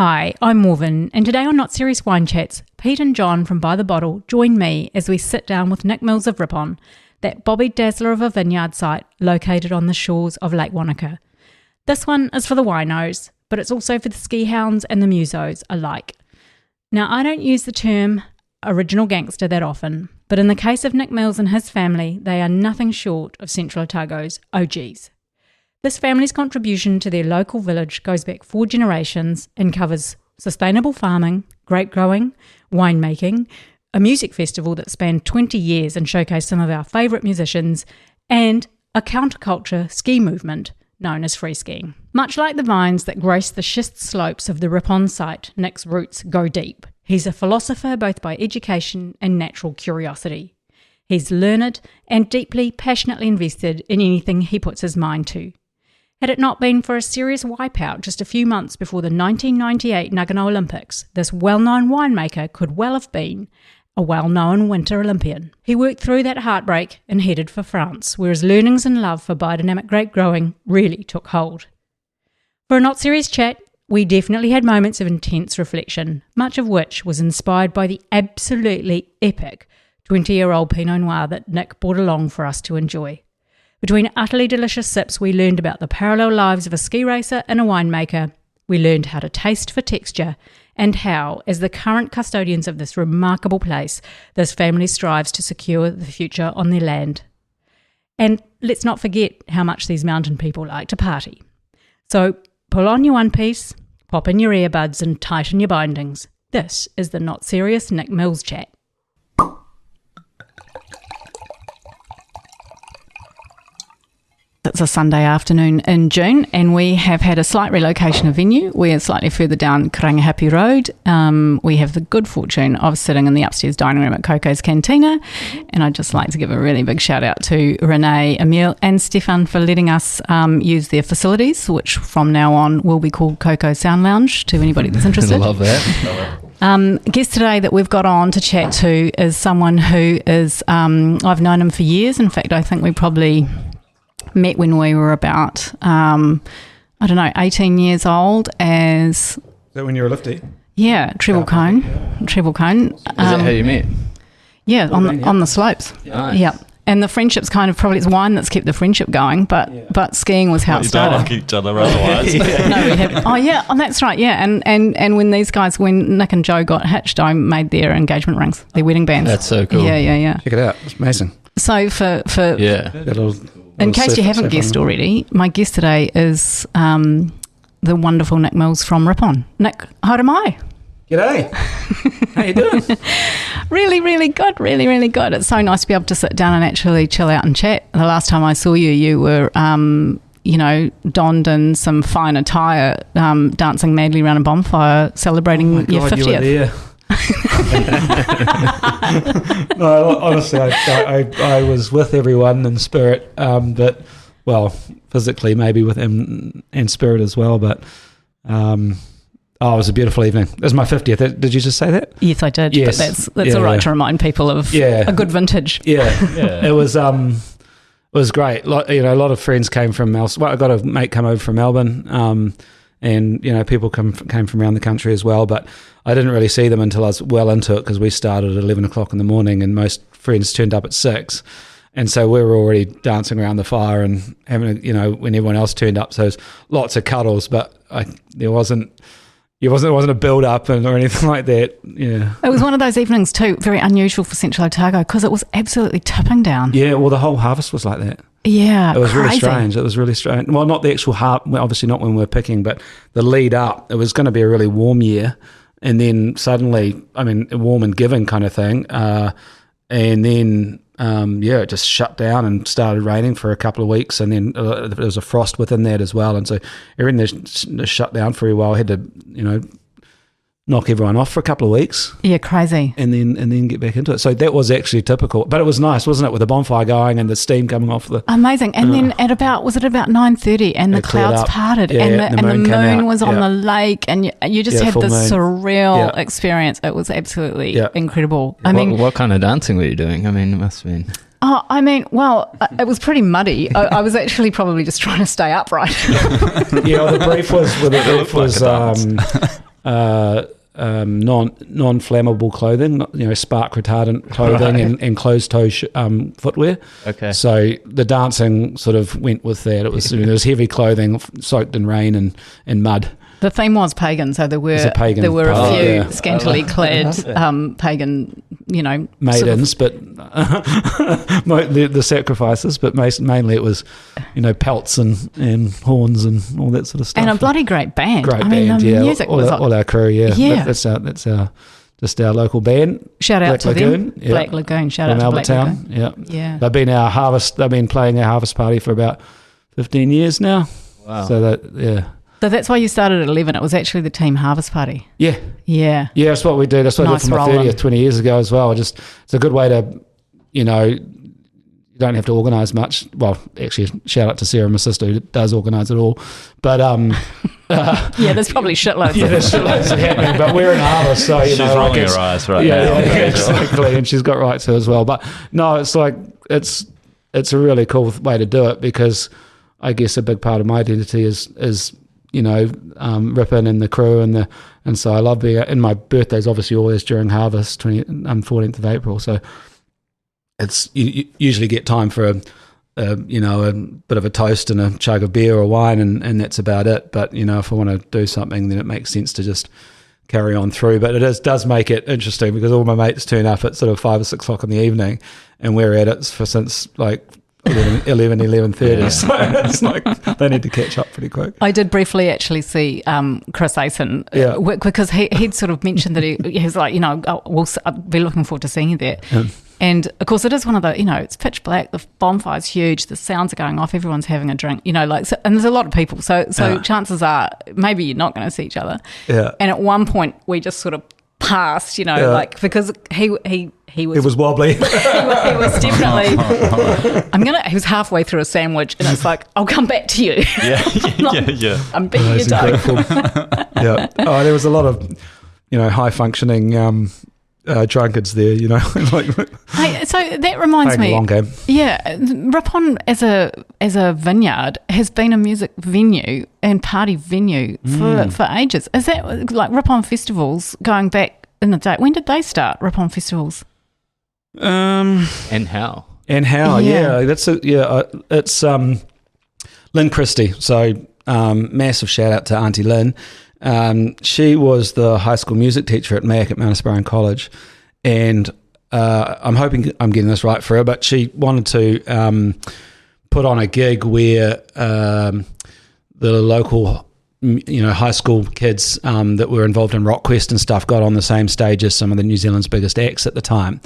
Hi, I'm Morven, and today on Not Serious Wine Chats, Pete and John from By the Bottle join me as we sit down with Nick Mills of Rippon, that Bobby Dazzler of a vineyard site located on the shores of Lake Wanaka. This one is for the winos, but it's also for the ski hounds and the musos alike. Now, I don't use the term original gangster that often, but in the case of Nick Mills and his family, they are nothing short of Central Otago's OGs. This family's contribution to their local village goes back 4 generations and covers sustainable farming, grape growing, winemaking, a music festival that spanned 20 years and showcased some of our favourite musicians, and a counterculture ski movement known as free skiing. Much like the vines that grace the schist slopes of the Rippon site, Nick's roots go deep. He's a philosopher both by education and natural curiosity. He's learned and deeply, passionately invested in anything he puts his mind to. Had it not been for a serious wipeout just a few months before the 1998 Nagano Olympics, this well-known winemaker could well have been a well-known Winter Olympian. He worked through that heartbreak and headed for France, where his learnings and love for biodynamic grape growing really took hold. For a Not Serious Chat, we definitely had moments of intense reflection, much of which was inspired by the absolutely epic 20-year-old Pinot Noir that Nick brought along for us to enjoy. Between utterly delicious sips, we learned about the parallel lives of a ski racer and a winemaker. We learned how to taste for texture and how, as the current custodians of this remarkable place, this family strives to secure the future on their land. And let's not forget how much these mountain people like to party. So pull on your one piece, pop in your earbuds and tighten your bindings. This is the Not Serious Nick Mills Chat. It's a Sunday afternoon in June and we have had a slight relocation of venue. We are slightly further down Karangahape Road. We have the good fortune of sitting in the upstairs dining room at Coco's Cantina, and I'd just like to give a really big shout out to Renee, Emile and Stefan for letting us use their facilities, which from now on will be called Coco Sound Lounge to anybody that's interested. Love that. Guest today that we've got on to chat to is someone who is, I've known him for years. In fact, I think we probably met when we were about, 18 years old as... Is that when you were a lifty? Yeah, treble cone. Treble cone. Is that how you met? Yeah, on the slopes. Nice. Yeah. And the friendship's kind of probably, it's wine that's kept the friendship going, but skiing was how it started. You don't like each other otherwise. No, we have. Oh, yeah, that's right, yeah. And when these guys, when Nick and Joe got hitched, I made their engagement rings, their wedding bands. That's so cool. Yeah. Check it out. It's amazing. So for Yeah. in case you haven't guessed already, my guest today is the wonderful Nick Mills from Rippon. Nick, haere mai. G'day. How you doing? Really, really good. Really, really good. It's so nice to be able to sit down and actually chill out and chat. The last time I saw you, you were, donned in some fine attire, dancing madly around a bonfire, celebrating your 50th. You were there. No, honestly, I was with everyone in spirit, but, well, physically maybe with them in spirit as well, but... it was a beautiful evening. It was my 50th. Did you just say that? Yes, I did. Yes. But that's all right to remind people of a good vintage. Yeah. It was great. A lot of friends came from I got a mate come over from Melbourne, and people came from around the country as well. But I didn't really see them until I was well into it, because we started at 11 o'clock in the morning, and most friends turned up at 6. And so we were already dancing around the fire and having, when everyone else turned up. So there's lots of cuddles, but there wasn't. It wasn't a build-up or anything like that. Yeah, it was one of those evenings too, very unusual for Central Otago, because it was absolutely tipping down. Yeah, well, the whole harvest was like that. Yeah, it was crazy. Really strange. It was really strange. Well, not the actual obviously not when we were picking, but the lead up. It was going to be a really warm year, and then suddenly, a warm and giving kind of thing, and then. It just shut down and started raining for a couple of weeks, and then there was a frost within that as well, and so everything just shut down for a while. I had to, knock everyone off for a couple of weeks. Yeah, crazy. And then get back into it. So that was actually typical, but it was nice, wasn't it, with the bonfire going and the steam coming off the... Amazing. And then at about 9:30, and the clouds parted, and the moon was on the lake, and you just had this surreal experience. It was absolutely incredible. What kind of dancing were you doing? It must have been... It was pretty muddy. I was actually probably just trying to stay upright. The brief was non-flammable clothing, spark retardant clothing and closed toe footwear. Okay. So the dancing sort of went with that. It was heavy clothing soaked in rain and mud. The theme was pagan, so there were a few scantily clad pagan, maidens, but the sacrifices. But mainly it was, pelts and horns and all that sort of stuff. And a bloody great band. The music was all our crew. Yeah. That's our local band. Shout out to them. Yeah. Black Lagoon. Shout out to Black Lagoon. Yeah. They've been playing our harvest party for about 15 years now. Wow. So that's why you started at 11. It was actually the team harvest party. Yeah. Yeah. Yeah, that's what we do. That's what I did for my 30th 20 years ago as well. It's a good way to, you don't have to organise much. Well, actually, shout out to Sarah, my sister, who does organise it all. But yeah, there's probably shitloads. There's shitloads happening. But we're in harvest, so she's rolling her eyes right now. Yeah, exactly, and she's got right to as well. But no, it's a really cool way to do it, because I guess a big part of my identity is Rippon and the crew and so I love being. And my birthday's obviously always during harvest, 14th of April. So it's you usually get time for a bit of a toast and a chug of beer or wine, and that's about it. But if I want to do something, then it makes sense to just carry on through. But it does make it interesting, because all my mates turn up at sort of 5 or 6 o'clock in the evening, and we're at it since like 11:30. So it's like they need to catch up pretty quick. I did briefly actually see Chris Asen, because he'd sort of mentioned that he was like, we'll be looking forward to seeing you there. And of course it is one of the, it's pitch black, the bonfire's huge, the sounds are going off, everyone's having a drink, and there's a lot of people, so chances are maybe you're not going to see each other. And at one point we just sort of passed, because he was wobbly. he was definitely. He was halfway through a sandwich, and it's like, I'll come back to you. Yeah. I'm beating you down. Yeah. Oh, there was a lot of, high functioning drunkards there. Hey, so that reminds me. A long game. Yeah, Rippon as a vineyard has been a music venue and party venue for ages. Is that like Rippon festivals going back in the day? When did they start, Rippon festivals? And how? Yeah. It's Lynn Christie. So massive shout out to Auntie Lynn. She was the high school music teacher at Mount Asparain College, and I'm hoping I'm getting this right for her, but she wanted to put on a gig where the local high school kids that were involved in RockQuest and stuff got on the same stage as some of the New Zealand's biggest acts at the time.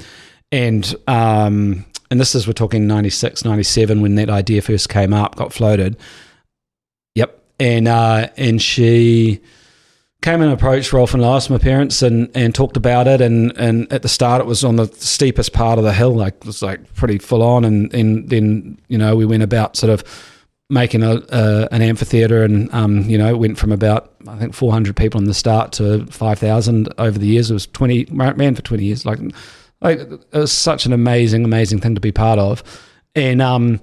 And this is, we're talking 96, 97 when that idea first came up, got floated. Yep. And she came and approached Rolf and Lois, my parents, and talked about it. And at the start, it was on the steepest part of the hill, it was pretty full on. And then, we went about sort of making an amphitheatre, and, it went from about, I think, 400 people in the start to 5,000 over the years. It was ran for 20 years. It was such an amazing thing to be part of. And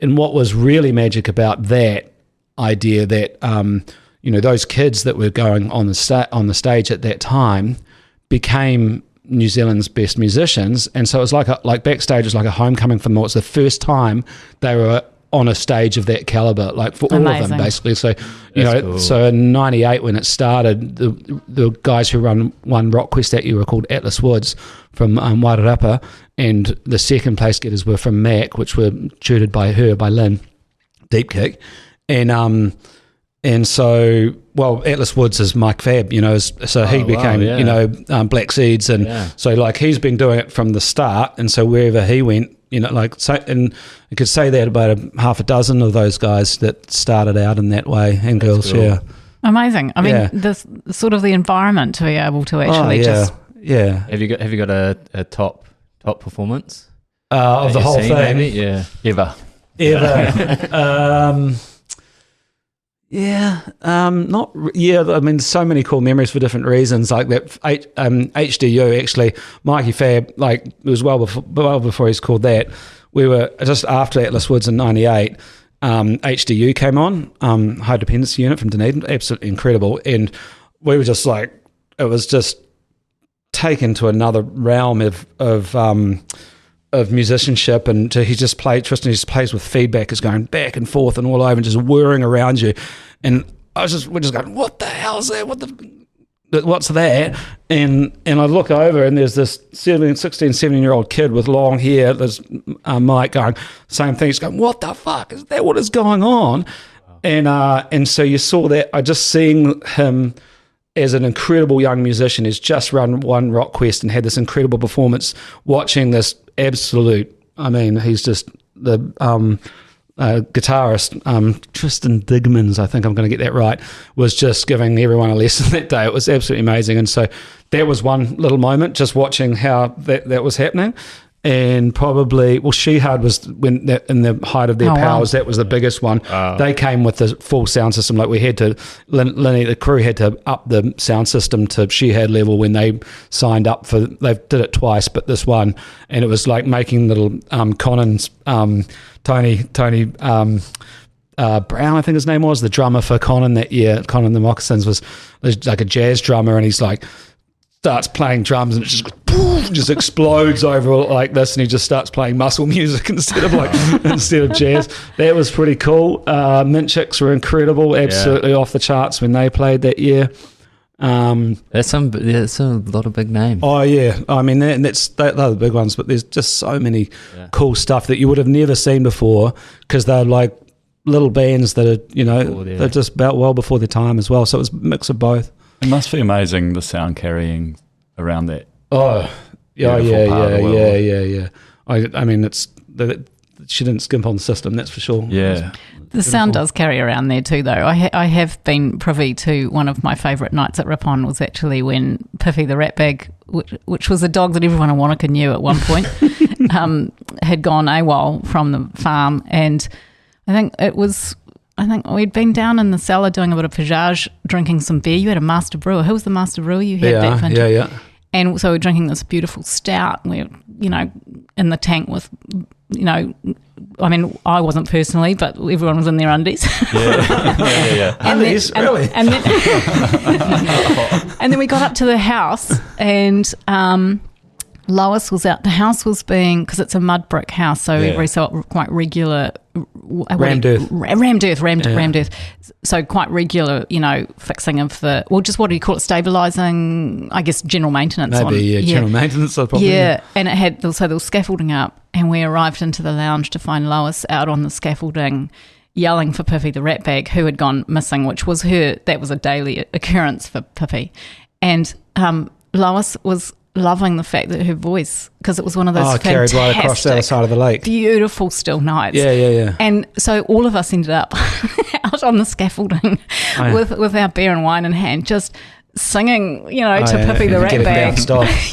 what was really magic about that idea, that those kids that were going on the stage at that time became New Zealand's best musicians, and so it was like backstage was like a homecoming for them. It was the first time they were on a stage of that caliber, for all of them, basically. So cool. So in '98 when it started, the guys who won RockQuest that year were called Atlas Woods from Wairarapa, and the second place getters were from Mac, which were tutored by Lynn, Deep Kick, and so, Atlas Woods is Mike Fab, so he became, Black Seeds, and so he's been doing it from the start, and so wherever he went, and I could say that about half a dozen of those guys that started out in that way, and girls, cool. Yeah. Amazing. I mean, this sort of the environment to be able to actually just... Yeah. Have you got a top performance? Of the whole thing? Maybe? Yeah. Ever. I mean, so many cool memories for different reasons. Like that HDU, actually, Mikey Fab, it was well before he's called that. We were just after Atlas Woods in '98. HDU came on, High Dependency Unit from Dunedin, absolutely incredible. And we were just like, it was just taken to another realm of musicianship, and he just played. Tristan just plays with feedback, is going back and forth and all over, and just whirring around you. And we're just going, what the hell is that? What's that? And I look over, and there's this 16, 17-year-old kid with long hair, this Mike going, same thing. He's going, what the fuck? Is that what is going on? Wow. And so you saw that. I just seeing him as an incredible young musician. He's just run one Rock Quest and had this incredible performance, watching this absolute, I mean, he's just the guitarist, Tristan Digmans, I think I'm going to get that right, was just giving everyone a lesson that day. It was absolutely amazing. And so that was one little moment, just watching how that was happening. And probably, Shehad was in the height of their powers. Wow. That was the biggest one. They came with the full sound system. Like we had to, Lenny, the crew had to up the sound system to Shehad level when they signed up for. They did it twice, but this one, and it was like making little Conan's Tony Brown, I think his name was, the drummer for Conan that year. Conan the Moccasins was like a jazz drummer, and he's like starts playing drums, and it just goes, poof, just explodes over like this, and he just starts playing muscle music instead of jazz. That was pretty cool. Minchicks were incredible, absolutely off the charts when they played that year. That's a lot of big names. Oh yeah, I mean they're the big ones, but there's just so many cool stuff that you would have never seen before, because they're like little bands that are they're just about well before their time as well. So it was a mix of both. It must be amazing, the sound carrying around that. Oh yeah. I mean she didn't skimp on the system, that's for sure. Yeah. The sound does carry around there too, though. I have been privy to one of my favourite nights at Rippon was actually when Piffy the rat bag, which was a dog that everyone in Wanaka knew at one point, had gone AWOL from the farm, and I think we'd been down in the cellar doing a bit of pajage, drinking some beer. You had a master brewer. Who was the master brewer you had that vintage? Yeah. And so we're drinking this beautiful stout. We're, in the tank with, I mean, I wasn't personally, but everyone was in their undies. Yeah. Undies, really? And then we got up to the house, and Lois was out. The house was being, because it's a mud brick house, so every so quite regular. Rammed earth. So quite regular, fixing of the, just what do you call it, stabilising, I guess, general maintenance. General maintenance. Yeah, and it had, so there was scaffolding up, and we arrived into the lounge to find Lois out on the scaffolding yelling for Piffy the rat bag, who had gone missing, which was that was a daily occurrence for Piffy. And Lois was loving the fact that her voice, because it was one of those carried right across the other side of the lake, beautiful still nights. Yeah. And so all of us ended up out on the scaffolding with our beer and wine in hand, just singing, to Piffy the rat bag.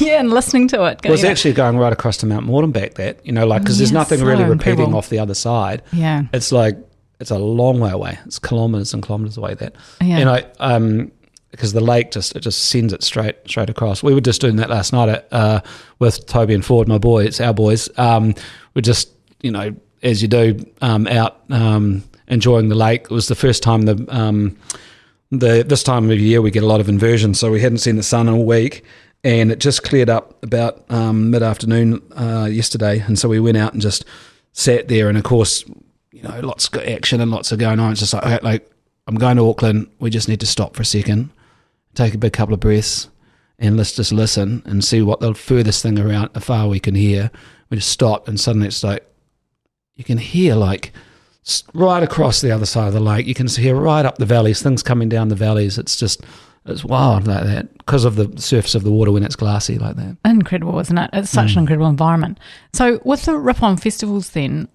Yeah, and listening to it. It was actually going right across to Mount Morton back because there's nothing really repeating off the other side. Yeah. It's like, it's a long way away. It's kilometres and kilometres away that. Yeah. Because the lake just sends it straight across. We were just doing that last night with Toby and Ford, our boys. We're just, as you do, out enjoying the lake. It was the first time this time of year we get a lot of inversion, so we hadn't seen the sun all week, and it just cleared up about mid-afternoon yesterday, and so we went out and just sat there, and of course, lots of action and lots of going on. It's just like I'm going to Auckland, we just need to stop for a second, take a big couple of breaths, and let's just listen and see what the furthest thing around afar we can hear. We just stopped, and suddenly it's like you can hear like right across the other side of the lake. You can hear right up the valleys, things coming down the valleys. It's wild like that because of the surface of the water when it's glassy like that. Incredible, isn't it? It's such an incredible environment. So with the Rippon festivals then,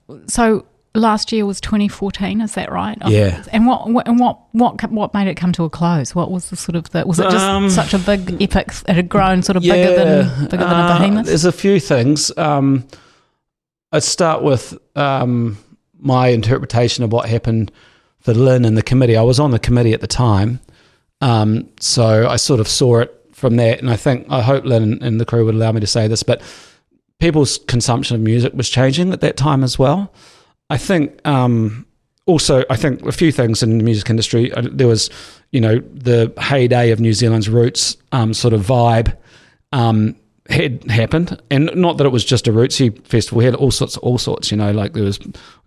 last year was 2014, is that right? Yeah. And what made it come to a close? What was the sort of was it just such a big epic? It had grown sort of bigger than a behemoth. There's a few things. I'd start with my interpretation of what happened for Lynn and the committee. I was on the committee at the time, so I sort of saw it from that. And I hope Lynn and the crew would allow me to say this, but people's consumption of music was changing at that time as well. I think also a few things in the music industry. There was, the heyday of New Zealand's roots sort of vibe had happened, and not that it was just a rootsy festival. We had all sorts. Like there was,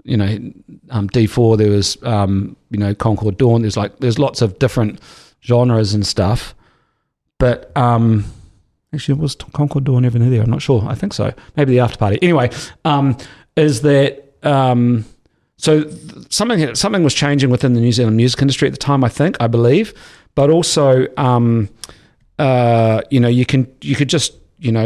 D4. There was, Concord Dawn. There's lots of different genres and stuff. But actually, was Concord Dawn ever there? I'm not sure. I think so. Maybe the after party. Anyway, is that so something was changing within the New Zealand music industry at the time. I believe, but also, you could just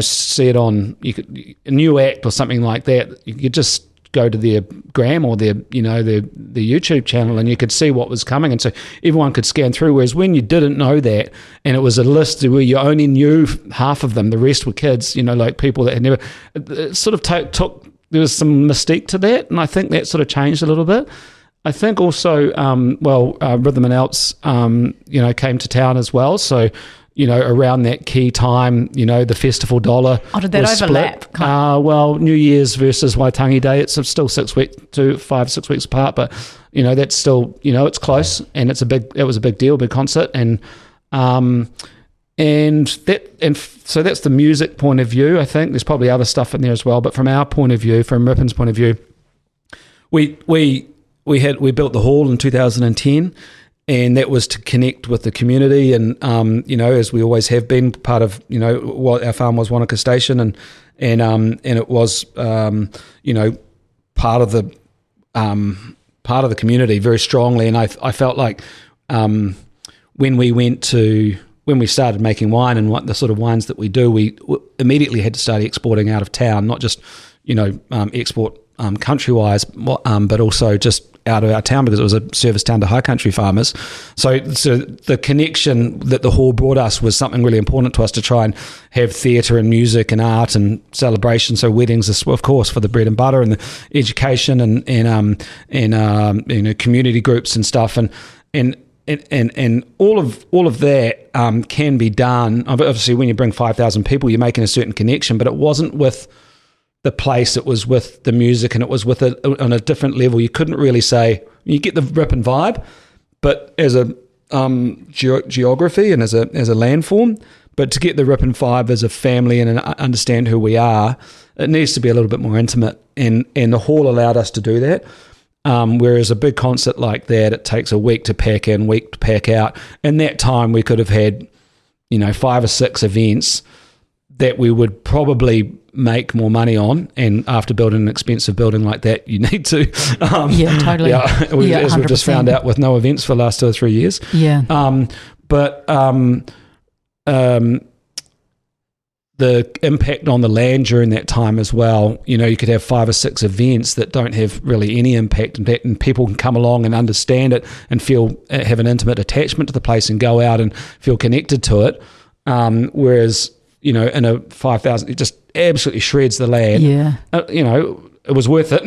see it on a new act or something like that. You could just go to their gram or their YouTube channel, and you could see what was coming, and so everyone could scan through. Whereas when you didn't know that, and it was a list where you only knew half of them, the rest were kids, like people that had never. It sort of took. There was some mystique to that, and I think that sort of changed a little bit. I think also, Rhythm and Alps, came to town as well, so. Around that key time, the festival dollar. Oh, did that overlap? New Year's versus Waitangi Day, it's still 6 weeks apart, but that's still it's close, and it was a big deal, big concert, and so that's the music point of view. I think there's probably other stuff in there as well, but from our point of view, from Rippon's point of view, we built the hall in 2010. And that was to connect with the community, and as we always have been, part of what our farm was, Wanaka Station, and it was part of the community very strongly. And I felt like when we started making wine and what the sort of wines that we do, we immediately had to start exporting out of town, not just export country-wise, but also just out of our town, because it was a service town to high country farmers. So the connection that the hall brought us was something really important to us, to try and have theatre and music and art and celebration. So weddings, of course, for the bread and butter, and the education and community groups and stuff, and all of that can be done. Obviously, when you bring 5,000 people, you're making a certain connection, but it wasn't with the place, it was with the music, and it was with it on a different level. You couldn't really say, you get the Rippon vibe, but as a geography and as a landform, but to get the Rippon vibe as a family and understand who we are, it needs to be a little bit more intimate, and the hall allowed us to do that. Whereas a big concert like that, it takes a week to pack in, week to pack out. In that time, we could have had 5 or 6 events that we would probably make more money on, and after building an expensive building like that, you need to totally as we've just found out with no events for the last 2 or 3 years, the impact on the land during that time as well. You could have 5 or 6 events that don't have really any impact, and people can come along and understand it and have an intimate attachment to the place and go out and feel connected to it, whereas in a 5,000, it just absolutely shreds the land. It was worth it.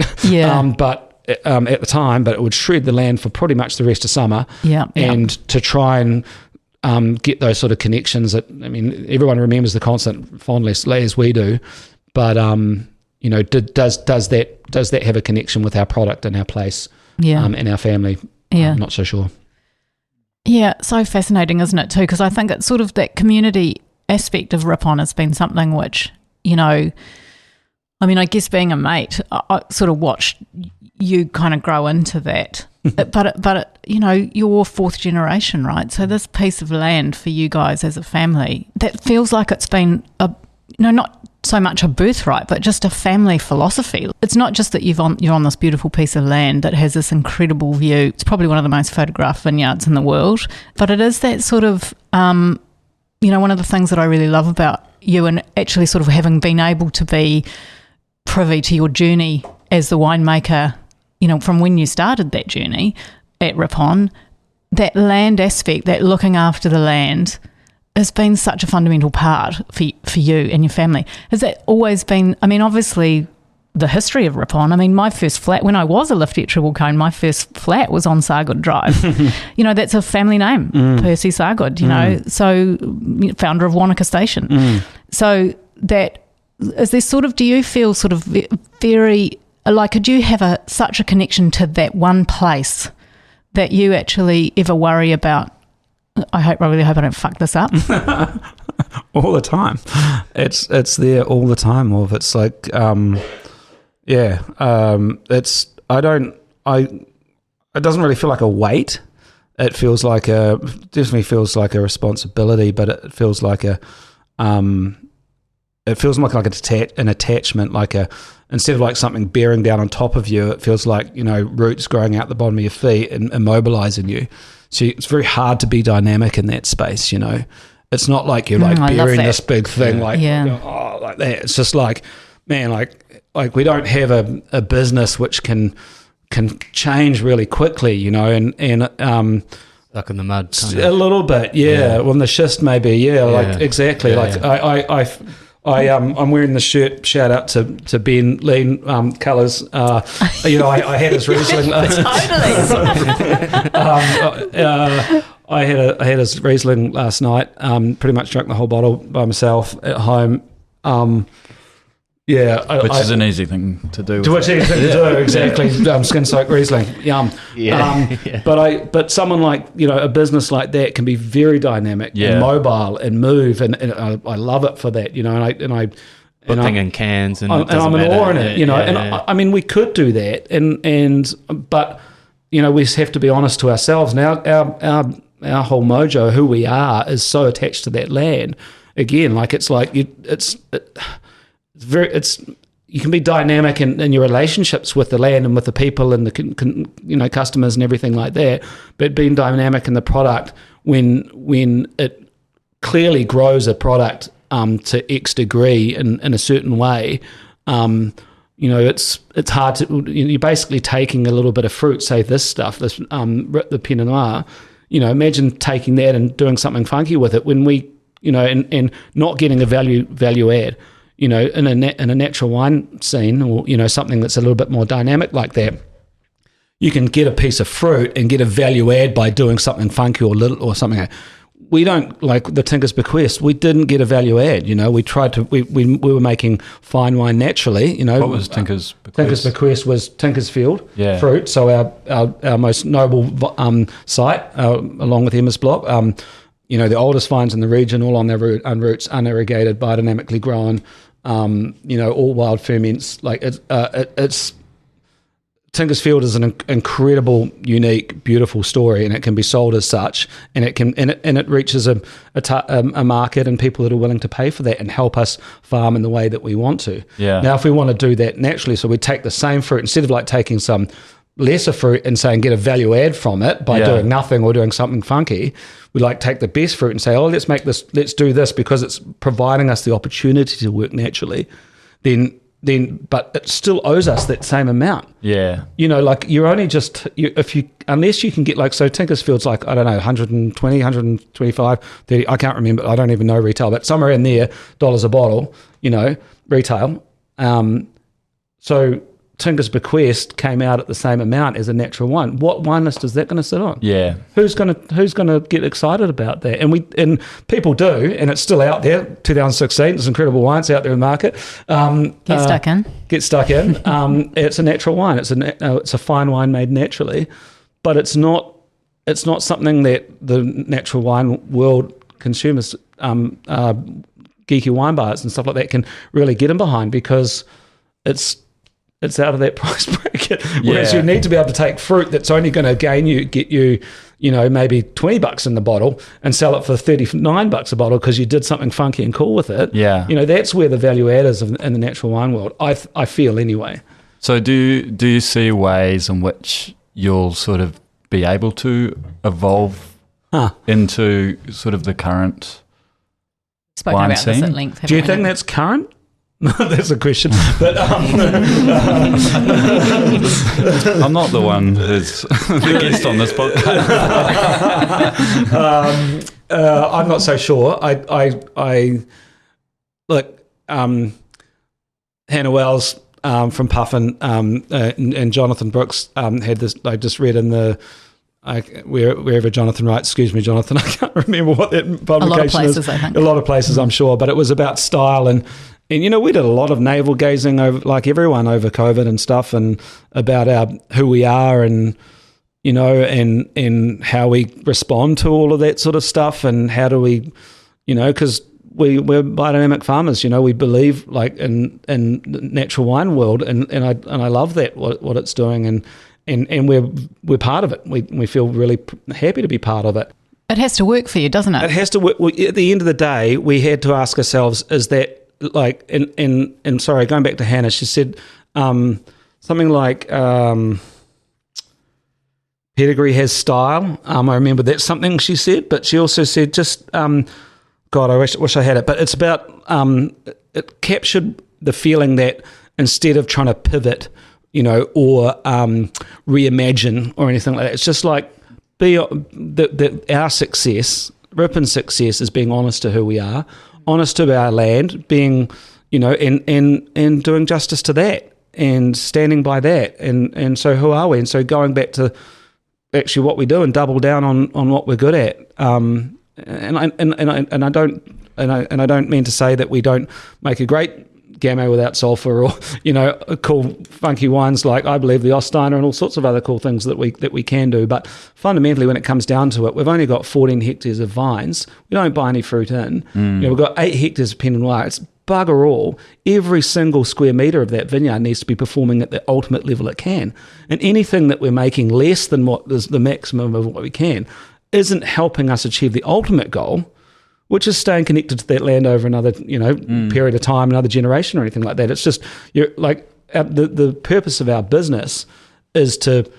But at the time, but it would shred the land for pretty much the rest of summer. And to try and get those sort of connections that, everyone remembers the concert fondly as we do, but does that have a connection with our product and our place and our family? I'm not so sure. So fascinating, isn't it, too? Because I think it's sort of that community aspect of Rippon has been something which, I guess being a mate, I sort of watched you kind of grow into that. but you're 4th generation, right? So this piece of land for you guys as a family, that feels like it's been not so much a birthright, but just a family philosophy. It's not just that you're on this beautiful piece of land that has this incredible view. It's probably one of the most photographed vineyards in the world, but it is that sort of one of the things that I really love about you, and actually sort of having been able to be privy to your journey as the winemaker, from when you started that journey at Rippon, that land aspect, that looking after the land, has been such a fundamental part for you and your family. Has that always been, obviously the history of Rippon, my first flat, when I was a Lifted Triple Cone, my first flat was on Sargood Drive. That's a family name, Percy Sargood, so founder of Wanaka Station. So that, is there sort of, do you feel sort of very, like, could you have such a connection to that one place that you actually ever worry about I really hope I don't fuck this up. All the time. It's there all the time. Or if it's like, it doesn't really feel like a weight. It feels like definitely feels like a responsibility, but it feels like an attachment, instead of like something bearing down on top of you, it feels like, roots growing out the bottom of your feet and immobilizing you. So it's very hard to be dynamic in that space, It's not like you're bearing this big thing like that. It's just like, man, like we don't have a business which can change really quickly, and Stuck in the mud. A little bit, When the schist maybe, exactly. Yeah. I'm wearing the shirt. Shout out to Ben Lean Colours. I had his Riesling. I had his Riesling last night. Pretty much drank the whole bottle by myself at home. Which is an easy thing to do. Which is easy thing to do, exactly. Skin-soaked Riesling, yum. But someone like, a business like that can be very dynamic and mobile and move, and I love it for that, Putting in cans and I'm in awe in it, And I mean, we could do that, but we have to be honest to ourselves. Now, our whole mojo, who we are, is so attached to that land. Again, you can be dynamic in your relationships with the land and with the people and the customers and everything like that, but being dynamic in the product when it clearly grows a product to X degree in a certain way, it's hard to, you're basically taking a little bit of fruit, say this the Pinot Noir, imagine taking that and doing something funky with it when we, and not getting a value add. In a natural wine scene, or something that's a little bit more dynamic like that, you can get a piece of fruit and get a value add by doing something funky or something. We don't, like the Tinker's Bequest. We didn't get a value add. We tried to. We were making fine wine naturally. What was Tinker's Bequest? Tinker's Bequest was Tinker's Field fruit. So our most noble site, along with Emma's Block. The oldest vines in the region, all on their roots, unirrigated, biodynamically grown. All wild ferments. Like it's Tinker's Field is an incredible, unique, beautiful story, and it can be sold as such, and it reaches a market and people that are willing to pay for that and help us farm in the way that we want to. Yeah. Now, if we want to do that naturally, so we take the same fruit instead of like taking some lesser fruit and saying get a value add from it by doing nothing or doing something funky, we like take the best fruit and say, let's do this because it's providing us the opportunity to work naturally. But it still owes us that same amount. Yeah. You're only unless you can get so Tinker's Field's like, I don't know, 120, 125, 30, I can't remember. I don't even know retail, but somewhere in there, dollars a bottle, retail. So Tinker's Bequest came out at the same amount as a natural wine. What wine list is that going to sit on? Yeah. Who's going to get excited about that? And people do, and it's still out there. 2016, there's incredible wines out there in the market. Get stuck in. It's a natural wine. It's a fine wine made naturally, but it's not something that the natural wine world consumers, geeky wine bars and stuff like that can really get in behind because it's out of that price bracket. Whereas you need to be able to take fruit that's only going to get you, maybe $20 in the bottle and sell it for $39 a bottle because you did something funky and cool with it. Yeah. That's where the value add is in the natural wine world, I feel anyway. So do you see ways in which you'll sort of be able to evolve into sort of the current wine scene? This at length. Do you think that's current? That's a question. But I'm not the one who's the guest on this podcast. I'm not so sure. I look, Hannah Wells from Puffin and Jonathan Brooks had this. I just read in the. Wherever Jonathan writes, excuse me, Jonathan, I can't remember what that publication is. I think. A lot of places, I'm sure, but it was about style and we did a lot of navel gazing over, like everyone over COVID and stuff, and about who we are and you know, and how we respond to all of that sort of stuff, and how do we, you know, because we're biodynamic farmers, you know, we believe like in the natural wine world, and I love that what it's doing, and we're part of it. We feel really happy to be part of it. It has to work for you, doesn't it? It has to work. At the end of the day, we had to ask ourselves, is that like, and sorry, going back to Hannah, she said something like pedigree has style. I remember that's something she said, but she also said just, God, I wish I had it, but it's about, it captured the feeling that instead of trying to pivot, you know, or reimagine or anything like that, it's just like our success, Rippon's success, is being honest to who we are, honest to our land, being, you know, and doing justice to that and standing by that. And so who are we? And so going back to actually what we do and double down on what we're good at. And I don't mean to say that we don't make a great Gamay without sulphur, or, you know, cool funky wines like, I believe, the Ostiner and all sorts of other cool things that we can do. But fundamentally, when it comes down to it, we've only got 14 hectares of vines. We don't buy any fruit in. You know, we've got 8 hectares of Pinot Noir. It's bugger all. Every single square metre of that vineyard needs to be performing at the ultimate level it can. And anything that we're making less than what is the maximum of what we can isn't helping us achieve the ultimate goal, which is staying connected to that land over another, you know, period of time, another generation or anything like that. It's just, you're like, the purpose of our business is to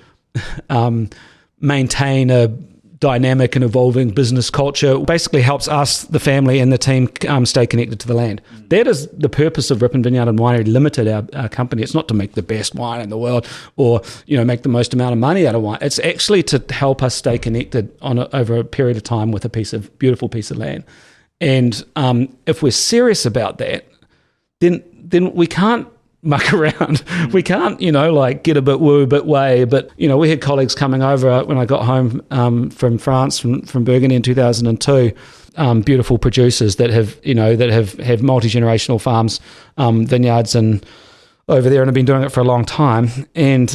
maintain a dynamic and evolving business culture. It basically helps us, the family and the team, stay connected to the land. That is the purpose of Rippon Vineyard and Winery Limited, our company. It's not to make the best wine in the world or, you know, make the most amount of money out of wine. It's actually to help us stay connected over a period of time with a beautiful piece of land. And if we're serious about that, then we can't muck around. We can't, you know, like get a bit woo, a bit way. But, you know, we had colleagues coming over when I got home from France, from Burgundy in 2002, beautiful producers that have multi-generational farms, vineyards and over there, and have been doing it for a long time. And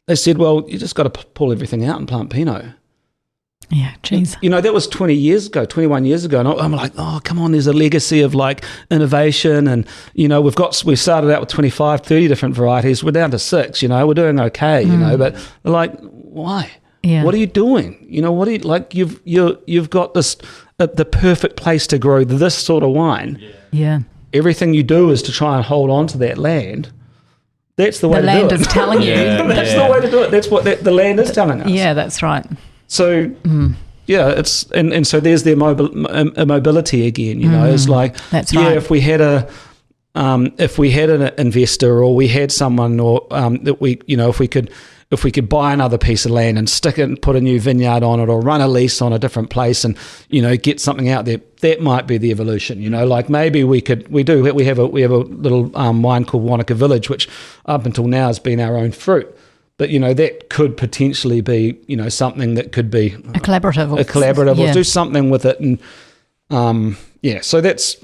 they said, well, you just got to pull everything out and plant Pinot. Yeah, geez. You know, that was 21 years ago. And I'm like, oh, come on, there's a legacy of like innovation. And, you know, we started out with 25, 30 different varieties. We're down to 6, you know, we're doing okay, you know, but like, why? Yeah. What are you doing? You know, what are you, like, you've got this, the perfect place to grow this sort of wine. Yeah. Everything you do is to try and hold on to that land. That's the way to do it. The land is telling you. That's the way to do it. That's what the land is telling us. Yeah, that's right. So, yeah, it's and so there's their mobility again. You know, it's like, that's right. If we had an investor, or we had someone, or that we, you know, if we could buy another piece of land and stick it and put a new vineyard on it, or run a lease on a different place, and, you know, get something out there, that might be the evolution. You know, like maybe we have a little wine called Wanaka Village, which up until now has been our own fruit. But, you know, that could potentially be, you know, something that could be a collaborative. Or do something with it. And, so it's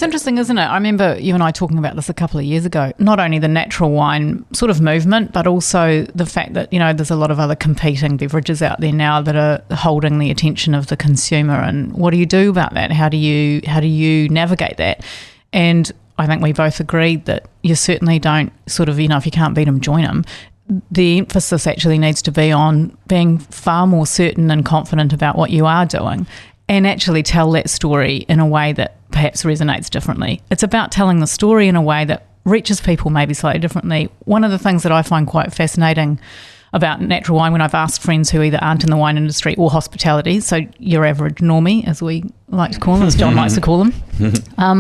interesting, isn't it? I remember you and I talking about this a couple of years ago, not only the natural wine sort of movement, but also the fact that, you know, there's a lot of other competing beverages out there now that are holding the attention of the consumer. And what do you do about that? How do you navigate that? And I think we both agreed that you certainly don't sort of, you know, if you can't beat them, join them. The emphasis actually needs to be on being far more certain and confident about what you are doing, and actually tell that story in a way that perhaps resonates differently. It's about telling the story in a way that reaches people maybe slightly differently. One of the things that I find quite fascinating about natural wine, when I've asked friends who either aren't in the wine industry or hospitality, so your average normie, as we like to call them, as John likes to call them.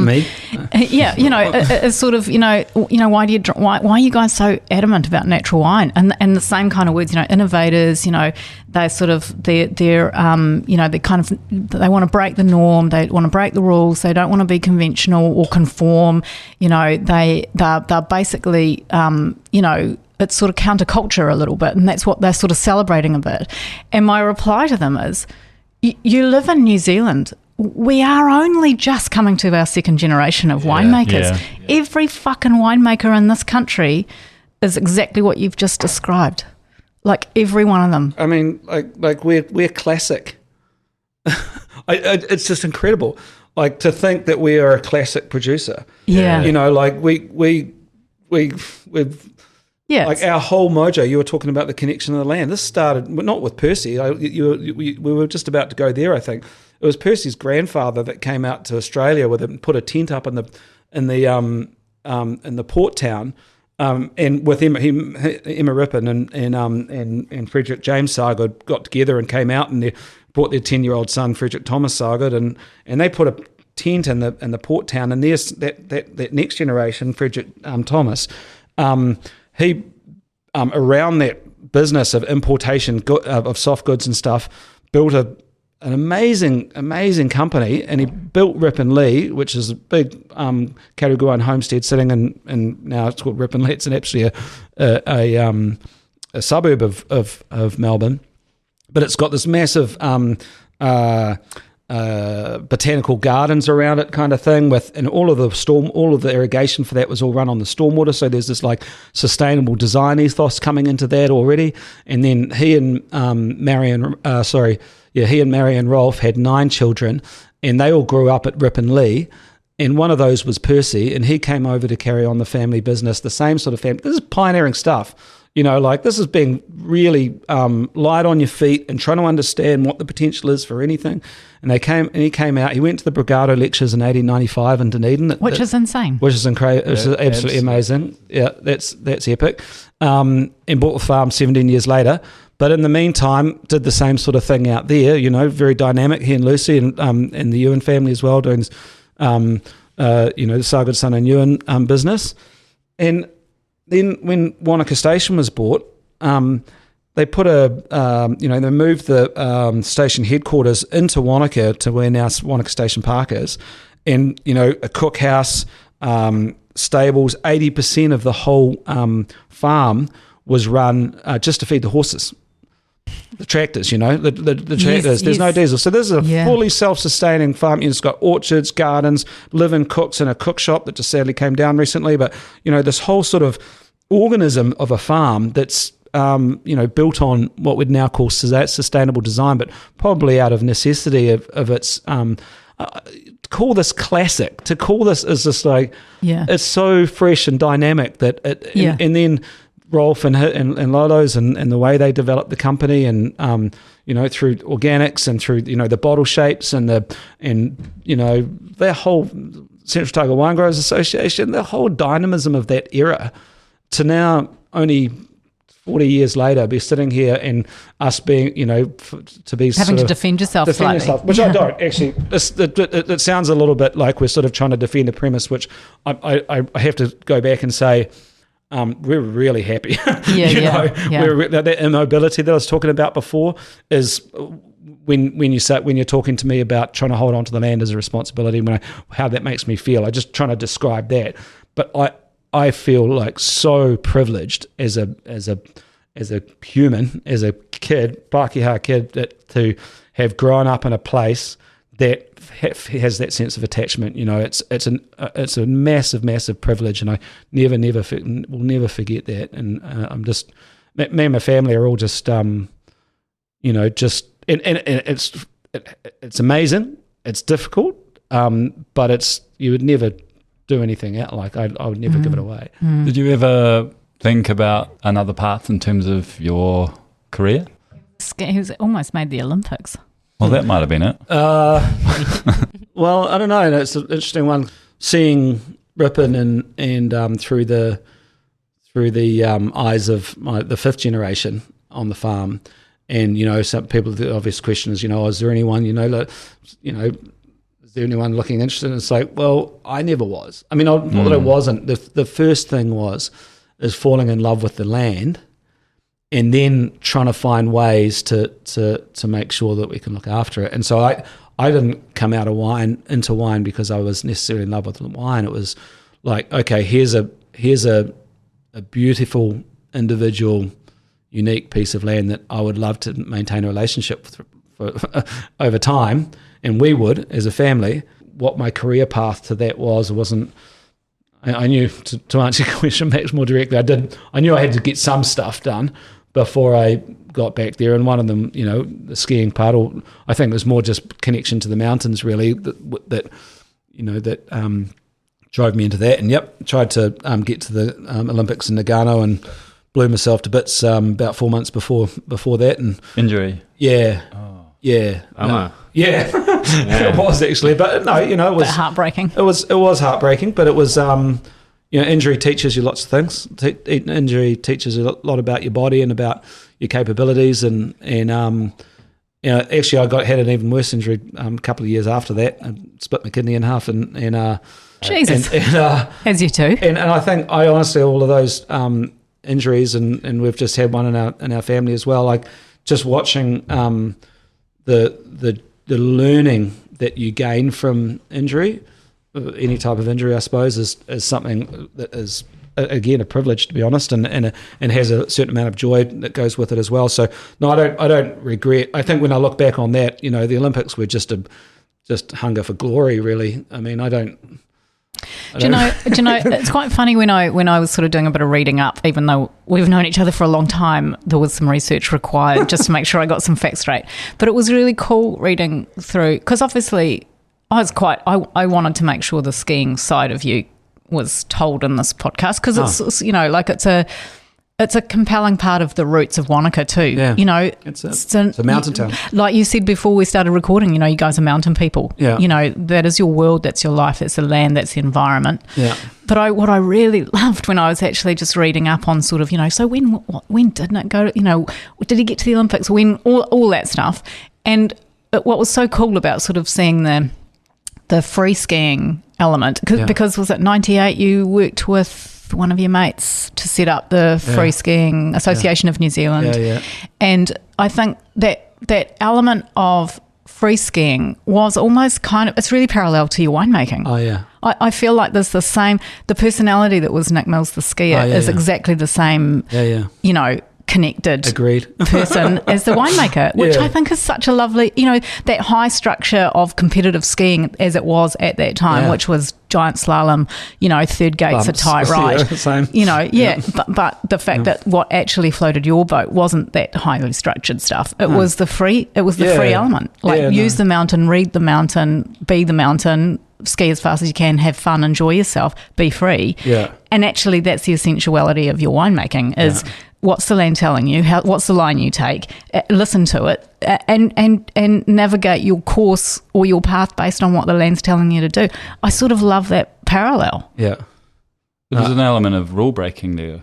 Me? Yeah, you know, it's sort of, you know, why are you guys so adamant about natural wine? And the same kind of words, you know, innovators, you know, they're sort of, they're you know, they kind of, they want to break the norm, they want to break the rules, they don't want to be conventional or conform, you know, they're basically, you know, it's sort of counterculture a little bit, and that's what they're sort of celebrating a bit. And my reply to them is, you live in New Zealand. We are only just coming to our second generation of winemakers. Yeah. Every fucking winemaker in this country is exactly what you've just described. Like every one of them. I mean, like we're classic. It's just incredible. Like to think that we are a classic producer. Yeah. You know, like we've Yeah. like our whole mojo. You were talking about the connection of the land. This started not with Percy. We were just about to go there. I think it was Percy's grandfather that came out to Australia with him, put a tent up in the port town, and with Emma Rippon and Frederick James Sargood got together and came out and they brought their 10-year-old son Frederick Thomas Sargood and they put a tent in the port town, and there's that next generation, Frederick Thomas. He around that business of importation of soft goods and stuff, built an amazing company, and he built Rippon Lee, which is a big Karaguan homestead sitting in now it's called Rippon Lee. It's actually a suburb of Melbourne, but it's got this massive botanical gardens around it, kind of thing, and all of the irrigation for that was all run on the stormwater. So there's this like sustainable design ethos coming into that already. And then he and Marion Rolfe had 9 children, and they all grew up at Rippon Lee. And one of those was Percy, and he came over to carry on the family business, the same sort of family. This is pioneering stuff. You know, like this is being really light on your feet and trying to understand what the potential is for anything. And he came out. He went to the Brigado lectures in 1895 in Dunedin, which is insane. Which is incredible. It's absolutely amazing. Yeah, that's epic. And bought the farm 17 years later. But in the meantime, did the same sort of thing out there. You know, very dynamic. He and Lucy and the Ewan family as well, doing the Sargood Son and Ewan business. And then when Wanaka Station was bought, they put they moved the station headquarters into Wanaka to where now Wanaka Station Park is, and a cookhouse, stables. 80% of the whole farm was run just to feed the horses, the tractors. The tractors. There's no diesel, so this is a fully self-sustaining farm. It's got orchards, gardens, live-in cooks, and a cook shop that just sadly came down recently. But this whole sort of organism of a farm that's built on what we'd now call sustainable design, but probably out of necessity of its call this classic. To call this is just like it's so fresh and dynamic that and then Rolf and Lolo's and the way they developed the company and through organics and through the bottle shapes and their whole Central Otago Wine Growers Association, the whole dynamism of that era, to now only 40 years later be sitting here and us being to be having to defend yourself, which I don't actually. It sounds a little bit like we're sort of trying to defend a premise, which I have to go back and say. We're really happy. That immobility that I was talking about before is when you're talking to me about trying to hold on to the land as a responsibility. How that makes me feel, I just trying to describe that. But I feel like so privileged as a human, as a kid, Pākehā kid, to have grown up in a place that has that sense of attachment. It's a massive privilege, and I will never forget that. And I'm just, me and my family are all just and it's amazing. It's difficult, but you would never do anything out. Like I would never give it away. Did you ever think about another path in terms of your career? He's almost made the Olympics. Well, that might have been it. Well, I don't know. It's an interesting one. Seeing Rippon and through the eyes of the 5th generation on the farm, and some people. The obvious question is, is there anyone is there anyone looking interested? And it's like, well, I never was. I mean, not that I wasn't. The first thing is falling in love with the land. And then trying to find ways to make sure that we can look after it. And so I didn't come out of wine into wine because I was necessarily in love with wine. It was like, okay, here's a beautiful, individual, unique piece of land that I would love to maintain a relationship with for over time, and we would as a family. What my career path to that was or wasn't. I knew to answer your question, Max, more directly. I knew I had to get some stuff done. before I got back there, and one of them, the skiing part, or I think it was more just connection to the mountains, really, that drove me into that. And tried to get to the Olympics in Nagano and blew myself to bits about 4 months before that. And injury. Yeah. Oh. Yeah. Yeah. Yeah. It was actually, but no, it was heartbreaking. It was heartbreaking, but it was injury teaches you lots of things. Injury teaches you a lot about your body and about your capabilities, and actually I had an even worse injury a couple of years after that. I split my kidney in half, and Jesus, as you do. And I think I honestly, all of those injuries, and we've just had one in our family as well. Like just watching the learning that you gain from injury, any type of injury, I suppose, is something that is, again, a privilege, to be honest, and has a certain amount of joy that goes with it as well. So no, I don't regret. I think when I look back on that, the Olympics were just hunger for glory, really. I mean, Do you know? It's quite funny when I was sort of doing a bit of reading up, even though we've known each other for a long time, there was some research required just to make sure I got some facts straight. But it was really cool reading through, because obviously I wanted to make sure the skiing side of you was told in this podcast, because it's a compelling part of the roots of Wanaka too. Yeah. It's a mountain town. Like you said before we started recording, you guys are mountain people. Yeah. That is your world, that's your life, that's the land, that's the environment. Yeah. But what I really loved when I was actually just reading up on sort of, so when didn't it go, did he get to the Olympics, when, all that stuff. And what was so cool about sort of seeing the free skiing element, because was it 98 you worked with one of your mates to set up the Free Skiing Association of New Zealand. Yeah. And I think that element of free skiing was almost it's really parallel to your winemaking. Oh, yeah. I feel like there's the personality that was Nick Mills the skier is exactly the same, connected Agreed. person as the winemaker, which I think is such a lovely, that high structure of competitive skiing as it was at that time, which was giant slalom, third gates a tie right. Same. But the fact that what actually floated your boat wasn't that highly structured stuff. It was the free element. Use the mountain, read the mountain, be the mountain, ski as fast as you can, have fun, enjoy yourself, be free. Yeah. And actually that's the essentiality of your winemaking is what's the land telling you, what's the line you take, listen to it, and navigate your course or your path based on what the land's telling you to do. I sort of love that parallel. Yeah. There's an element of rule breaking there.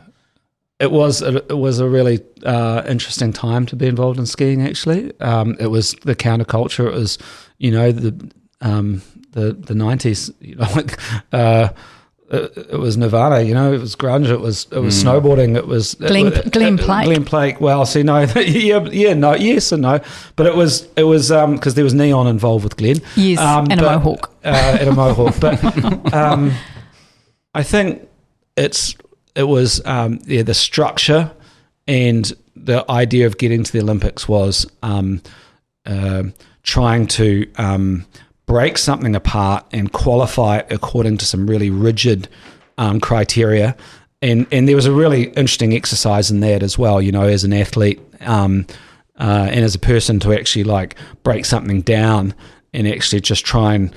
It was a really interesting time to be involved in skiing, actually. It was the counterculture. It was, the 90s, it was Nirvana, it was grunge, it was snowboarding, it was Glen Plake. Glen Plake. Well, see, no, no, yes and no, but it was because there was neon involved with Glen. Yes, and a mohawk. And a mohawk, but I think it was the structure and the idea of getting to the Olympics was trying to break something apart and qualify it according to some really rigid criteria. And there was a really interesting exercise in that as well, as an athlete and as a person to actually break something down and actually just try and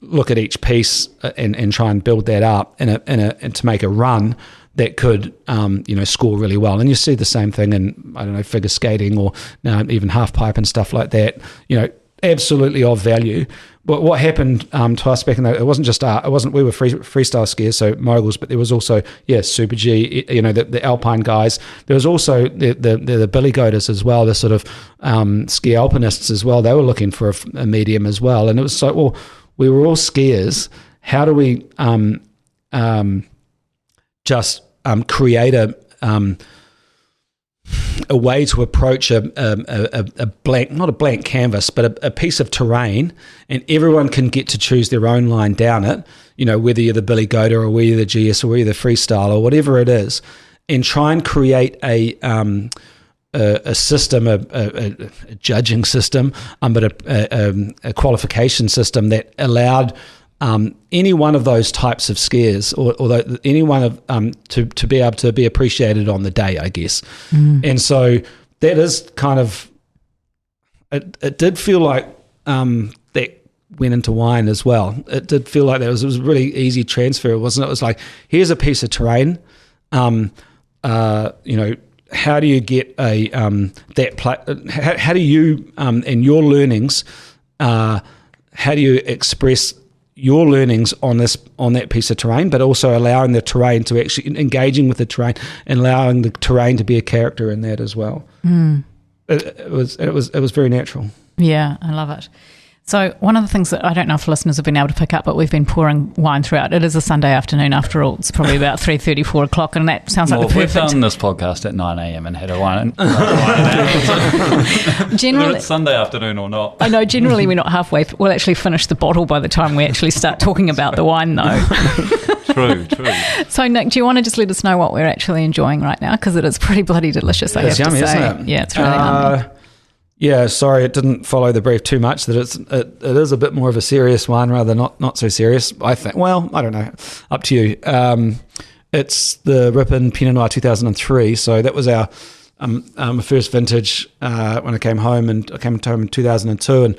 look at each piece and try and build that up and to make a run that could score really well. And you see the same thing in figure skating or now even half pipe and stuff like that. Absolutely of value. But what happened to us back in it wasn't just art. We were freestyle skiers, so moguls, but there was also Super G, the alpine guys. There was also the billy goaters as well, the sort of ski alpinists as well. They were looking for a medium as well, and it was well, we were all skiers. How do we just create a way to approach a blank, not a blank canvas, but a piece of terrain, and everyone can get to choose their own line down it, whether you're the billy goater or whether you're the GS or whether you're the freestyle or whatever it is, and try and create a system, a judging system, but a qualification system that allowed any one of those types of skiers, or any one of to be able to be appreciated on the day, I guess. And so that is kind of it did feel like that went into wine as well. It did feel like it was a really easy transfer, wasn't it? It was like, here's a piece of terrain. How do you get a how do you and your learnings? How do you express your learnings on that piece of terrain, but also allowing the terrain to actually engaging with the terrain and allowing the terrain to be a character in that as well. It was very natural. Yeah, I love it. So one of the things that I don't know if listeners have been able to pick up, but we've been pouring wine throughout. It is a Sunday afternoon after all. It's probably about 3:30, 4 o'clock, and that sounds like the perfect... We've done this podcast at 9 a.m. and had a wine. Generally, whether it's Sunday afternoon or not. I know, generally we're not halfway. We'll actually finish the bottle by the time we actually start talking about the wine, though. True. So, Nick, do you want to just let us know what we're actually enjoying right now? Because it is pretty bloody delicious, I have to say. Isn't it? Yeah, it's really yummy. Yeah, sorry, it didn't follow the brief too much. That it is a bit more of a serious wine rather than not so serious, I think. Well, I don't know. Up to you. It's the Rippon Pinot Noir 2003. So that was our first vintage when I came home, and I came home in 2002,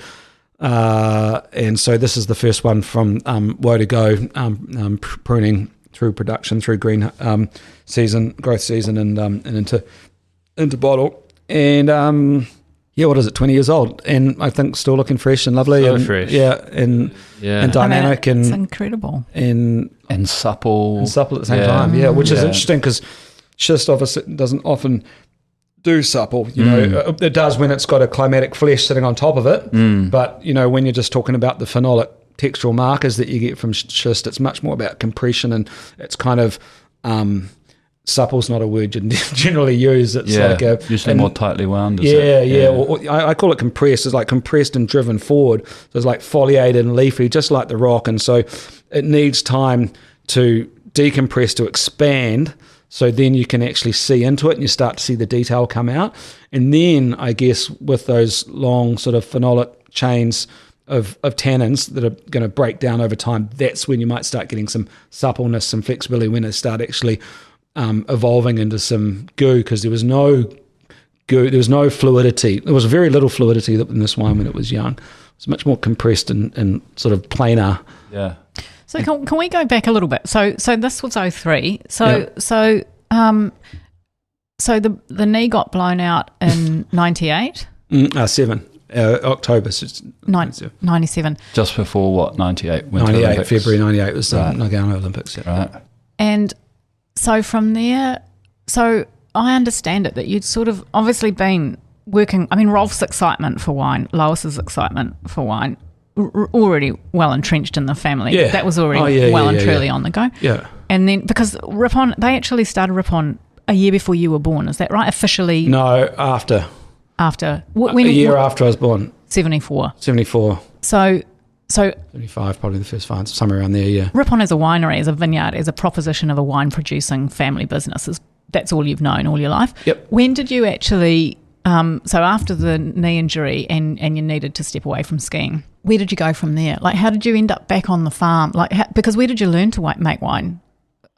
and so this is the first one from Otago, pruning through production, through green season, growth season, and into bottle, and. Yeah, what is it? 20 years old, and I think still looking fresh and lovely, So and fresh. and dynamic, it's and incredible, and supple, at the same time. Yeah, which is interesting because schist obviously doesn't often do supple. You know, it does when it's got a climatic flesh sitting on top of it. But when you're just talking about the phenolic textural markers that you get from schist, it's much more about compression, and it's kind of. Supple's not a word you generally use. It's like usually more tightly wound. Or I call it compressed. It's like compressed and driven forward. So it's like foliated and leafy, just like the rock. And so it needs time to decompress, to expand. So then you can actually see into it, and you start to see the detail come out. And then I guess with those long sort of phenolic chains of tannins that are going to break down over time, that's when you might start getting some suppleness, some flexibility, when they start actually evolving into some goo, because there was no goo, there was no fluidity. There was very little fluidity in this wine when it was young. It was much more compressed and sort of plainer. Yeah. So can we go back a little bit? So this was 03. So the knee got blown out in 98? 7. October. 97. Just before what? 98? Winter 98, Olympics. February 98 was the Nagano Olympics. Yeah. Right. And so from there, so I understand it that you'd sort of obviously been working, I mean, Rolf's excitement for wine, Lois's excitement for wine, already well entrenched in the family. Yeah. That was already well and truly on the go. Yeah. And then, because Rippon, they actually started Rippon a year before you were born, is that right? Officially? No, after. When, a year after I was born. 74. 74. So 75, probably the first vines, somewhere around there, yeah. Rippon as a winery, as a vineyard, as a proposition of a wine-producing family business, that's all you've known all your life. Yep. When did you actually, so after the knee injury and you needed to step away from skiing, where did you go from there? Like, how did you end up back on the farm? Like, because where did you learn to make wine?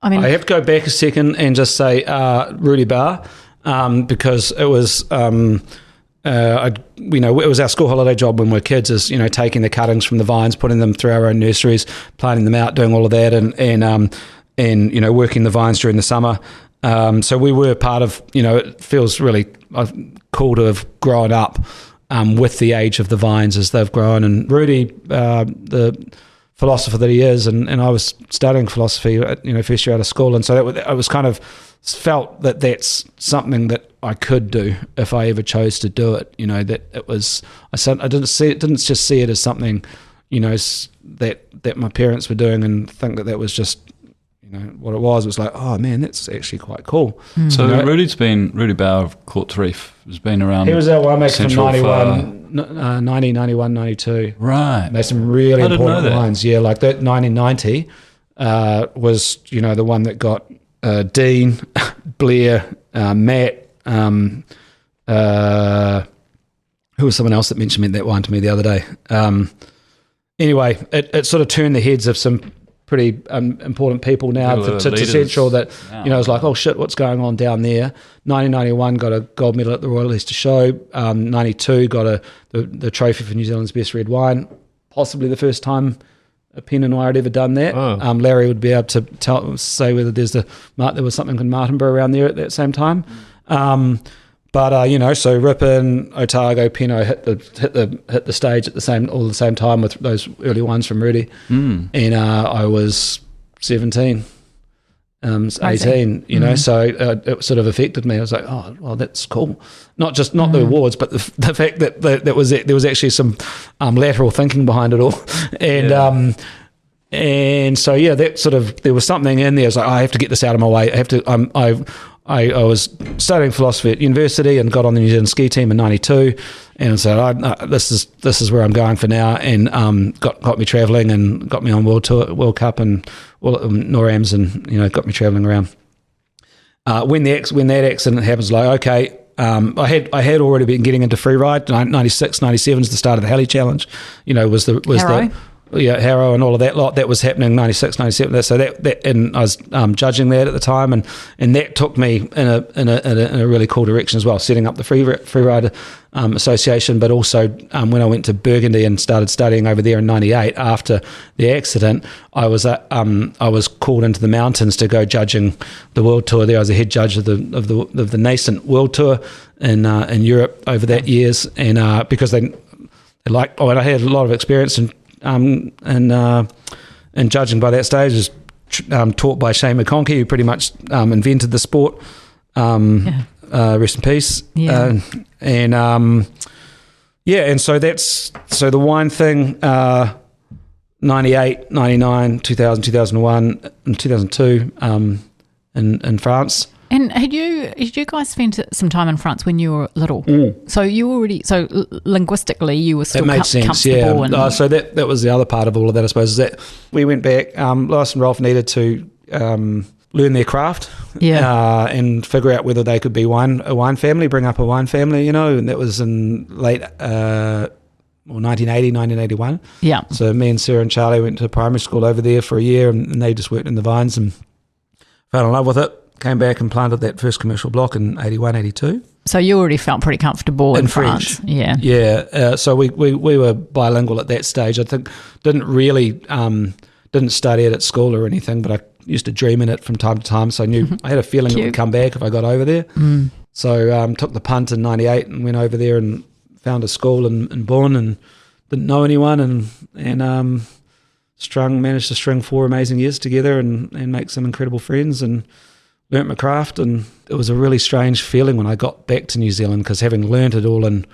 I mean, I have to go back a second and just say Rudy Bar, because it was... it was our school holiday job when we were kids, is taking the cuttings from the vines, putting them through our own nurseries, planting them out, doing all of that, and working the vines during the summer. So we were part of. It feels really cool to have grown up with the age of the vines as they've grown. And Rudy, the philosopher that he is, and I was studying philosophy, first year out of school, and so I was kind of felt that that's something that I could do if I ever chose to do it. That it was. I didn't just see it as something, that my parents were doing, and think that was just, what it was. It was like, oh man, that's actually quite cool. So Rudy Bauer of Court Reef has been around. He was our winemaker from 90, 91, 92. Right. Made some really important wines. Yeah, like that 1990 was, the one that got Dean, Blair, Matt, who was someone else that mentioned that wine to me the other day. anyway, it sort of turned the heads of some pretty important people now to Central that, it was like, oh shit, what's going on down there? 1991 got a gold medal at the Royal Leicester Show. 92 got the trophy for New Zealand's best red wine, possibly the first time a Pinot Noir had ever done that. Larry would be able to say whether there was something in Martinborough around there at that same time. So Rippon, Otago, Pinot hit the stage at the same time with those early ones from Rudy, and I was 17, 18. So it sort of affected me. I was like, oh, well, that's cool. Not the awards, but the fact that there was actually some lateral thinking behind it all, and. And so that sort of, there was something in there. I was like, I have to get this out of my way. I was studying philosophy at university and got on the New Zealand ski team in '92, and said, this is where I'm going for now, and got me travelling and got me on World Cup and NORAMs, and got me travelling around. When that accident happens, like, okay. I had already been getting into free ride. 96, 97 is the start of the Halley Challenge. Harrow and all of that lot that was happening 96, 97. So that and I was judging that at the time, and that took me in a really cool direction as well, setting up the Free Rider Association. But also when I went to Burgundy and started studying over there in '98 after the accident, I was called into the mountains to go judging the world tour there. I was a head judge of the nascent world tour in Europe over that years, and because they liked, and I had a lot of experience and judging by that stage, was taught by Shane McConkey, who pretty much invented the sport. Rest in peace. Yeah. And so the wine thing, 98, 99, 2000, 2001, and 2002 in France. And had you guys spent some time in France when you were little? So you already, linguistically you were still comfortable. Yeah. So that was the other part of all of that, I suppose, is that we went back. Lois and Rolf needed to learn their craft, and figure out whether they could be a wine family, bring up a wine family, and that was in late 1980, 1981. Yeah. So me and Sarah and Charlie went to primary school over there for a year, and they just worked in the vines and fell in love with it. Came back and planted that first commercial block in 81, 82. So you already felt pretty comfortable in France. French. Yeah. Yeah. So we were bilingual at that stage. I think didn't study it at school or anything, but I used to dream in it from time to time. So I knew I had a feeling it would come back if I got over there. So took the punt in 98 and went over there and found a school in Bonn and didn't know anyone and managed to string 4 amazing years together and make some incredible friends and learnt my craft. And it was a really strange feeling when I got back to New Zealand, because having learnt it all in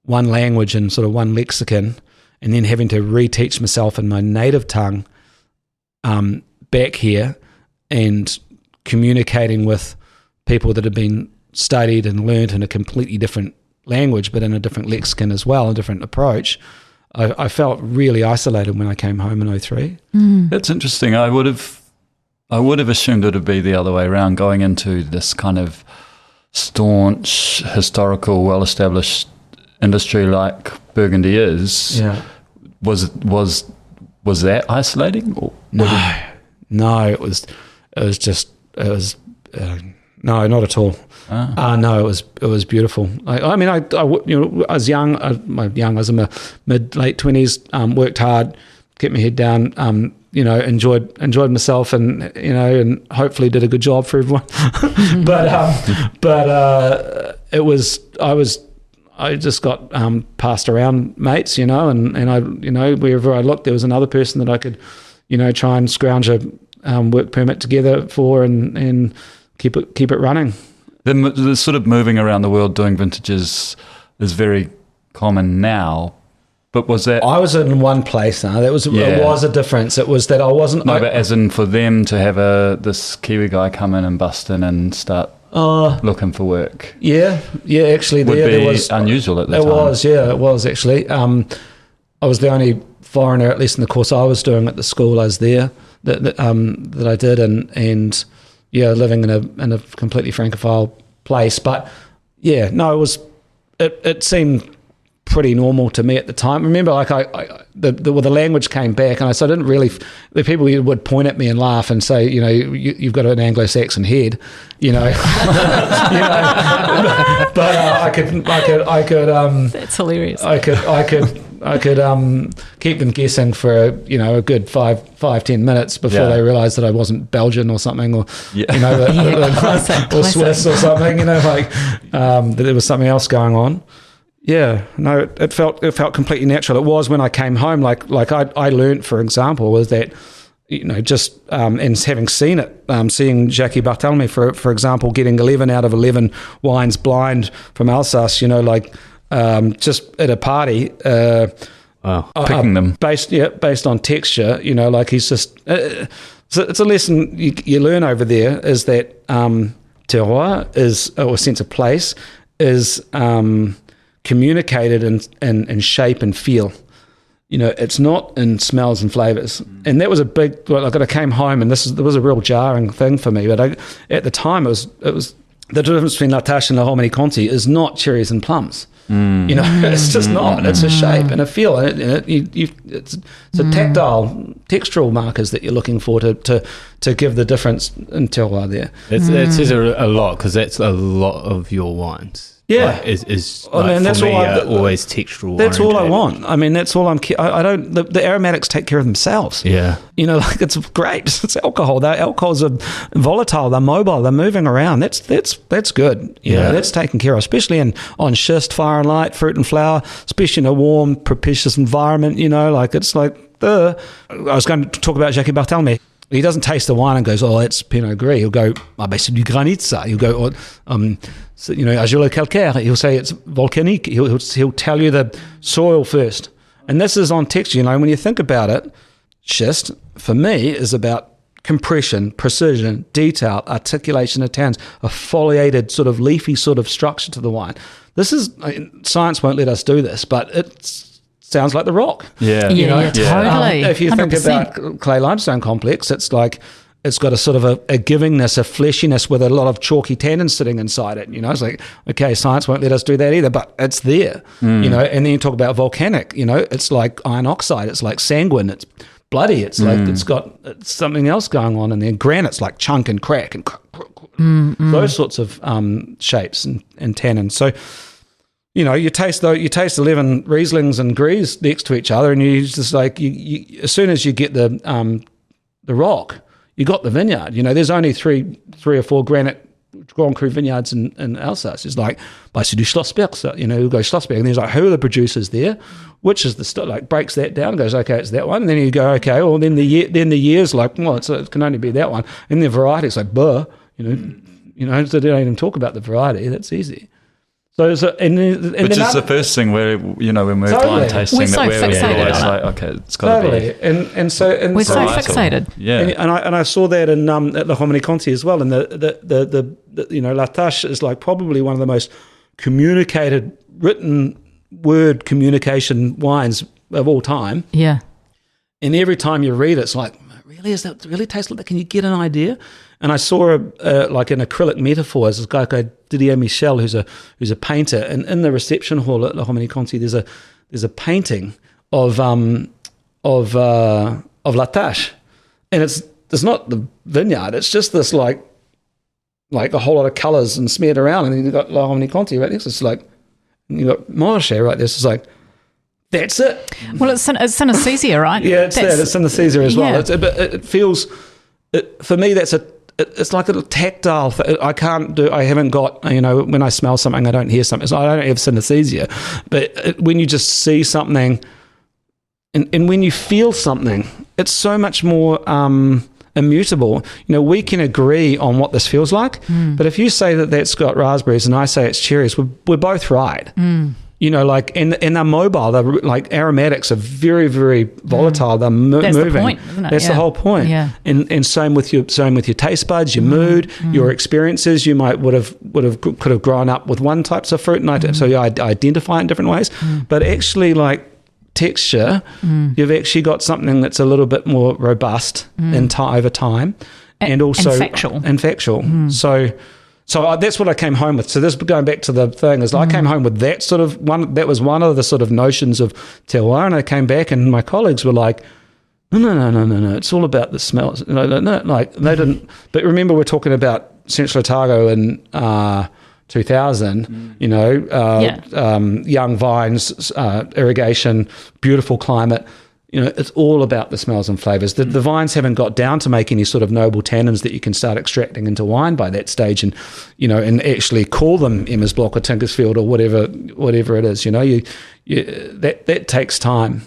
one language and sort of one lexicon, and then having to reteach myself in my native tongue back here and communicating with people that had been studied and learnt in a completely different language but in a different lexicon as well, a different approach, I felt really isolated when I came home in 03. That's interesting. I would have assumed it would be the other way around, going into this kind of staunch, historical, well-established industry like Burgundy is. Yeah. Was that isolating? Or no, it was no, not at all. No, it was beautiful. I was young. I was in my late 20s. Worked hard, kept my head down. Enjoyed myself, and hopefully did a good job for everyone. I just got passed around mates, and I, wherever I looked, there was another person that I could, try and scrounge a work permit together for and keep it running. The sort of moving around the world doing vintages is very common now. But was that... I was in one place now. It was a difference. It was that I wasn't... No, but as in for them to have this Kiwi guy come in and bust in and start looking for work. Yeah, actually there was... unusual at the time. It was actually. I was the only foreigner, at least in the course I was doing at the school I was there, that I did, and living in a completely francophile place. But, it seemed pretty normal to me at the time. Remember, like the language came back, and so I didn't really. The people would point at me and laugh and say, you know, you've got an Anglo-Saxon head, you know. But I could. That's hilarious. I could keep them guessing for a good 5-10 minutes before they realised that I wasn't Belgian or something, or you know, or Swiss or something. You know, like that there was something else going on. Yeah, no, it felt completely natural. It was when I came home, like I learned, for example, was that, you know, just and having seen it, seeing Jackie Barthélemy, for example, getting 11 out of 11 wines blind from Alsace, you know, like just at a party, picking them based on texture, you know, like he's just. So it's a lesson you learn over there, is that terroir is, or sense of place, is communicated in shape and feel. You know, it's not in smells and flavors. And that was a big, like, I came home and there was a real jarring thing for me. But at the time, it was the difference between La Tâche and La Romani Conti is not cherries and plums. You know, it's just not. It's a shape and a feel. And it's a tactile, textural markers that you're looking for to give the difference in terroir there. That says a lot, because that's a lot of your wines. Yeah, that's always textural. That's all I want. I mean, that's all I don't. The aromatics take care of themselves. Yeah, you know, like it's grapes, it's alcohol. Their alcohols are volatile. They're mobile. They're moving around. That's good. You know, that's taken care of, especially on schist, fire and light, fruit and flower, especially in a warm, propitious environment. You know, like it's like I was going to talk about Jackie Barthélemy. He doesn't taste the wine and goes, oh, it's Pinot Gris. He'll go, c'est du granitza. He'll go, so, you know, argilo calcaire. He'll say it's volcanique. He'll tell you the soil first. And this is on texture. You know, when you think about it, schist, for me, is about compression, precision, detail, articulation of tannins, a foliated sort of leafy sort of structure to the wine. This is, science won't let us do this, but it's, sounds like the rock. Yeah, you know? Totally. If you 100%. think about clay limestone complex, it's like it's got a sort of a givingness, a fleshiness with a lot of chalky tannins sitting inside it. You know, it's like, okay, science won't let us do that either, but it's there. You know, and then you talk about volcanic. You know, it's like iron oxide. It's like sanguine. It's bloody. It's like it's something else going on in there. Granite's like chunk and crack and those sorts of shapes and tannins. So, you know, you taste 11 Rieslings and Gris next to each other, and you just like you as soon as you get the rock, you got the vineyard. You know, there's only three or four Grand Cru vineyards in Alsace. It's like by du Schlossberg, so, you know, you go Schlossberg, and there's like, who are the producers there? Which is like breaks that down and goes, okay, it's that one. And then you go, okay, well then the year's like, well, it can only be that one. And the variety is like, you know, so they don't even talk about the variety. That's easy. So which is the first thing where, you know, when we're blind tasting, we're so fixated always on like, okay, it's got to be. We're so fixated. Yeah, and I saw that in at La Romani Conti as well. And the you know, La Tâche is like probably one of the most communicated written word communication wines of all time. Yeah, and every time you read it, it's like, really, is that really taste like that? Can you get an idea? And I saw like an acrylic metaphor. There's this guy called Didier Michel, who's a painter, and in the reception hall at La Romani Conti, there's a painting of La Tâche, and it's not the vineyard. It's just this like a whole lot of colours and smeared around, and then you've got La Romani Conti right next. It's like you've got Montrachet right there. It's like, that's it. Well, it's synesthesia, right? Yeah, it's synesthesia as well. Yeah. But it feels, for me, it's like a tactile thing. I haven't got, you know, when I smell something, I don't hear something. So I don't have synesthesia. But when you just see something, and when you feel something, it's so much more immutable. You know, we can agree on what this feels like, but if you say that that's got raspberries and I say it's cherries, we're both right. You know, like, and they're mobile. They're like, aromatics are very, very volatile. They're moving. That's the point, isn't it? That's the whole point. Yeah. And same with your taste buds, your mood, your experiences. You might could have grown up with one types of fruit, so you identify it in different ways. But actually, like texture, you've actually got something that's a little bit more robust over time, and also factual. So So that's what I came home with. So this going back to the thing is I came home with that sort of one. That was one of the sort of notions of te wā, and I came back and my colleagues were like, no. It's all about the smells. No, like they didn't. But remember, we're talking about Central Otago in 2000. Young vines, irrigation, beautiful climate. It's all about the smells and flavours. The vines haven't got down to make any sort of noble tannins that you can start extracting into wine by that stage, and and actually call them Emma's Block or Tinkersfield or whatever it is. That takes time.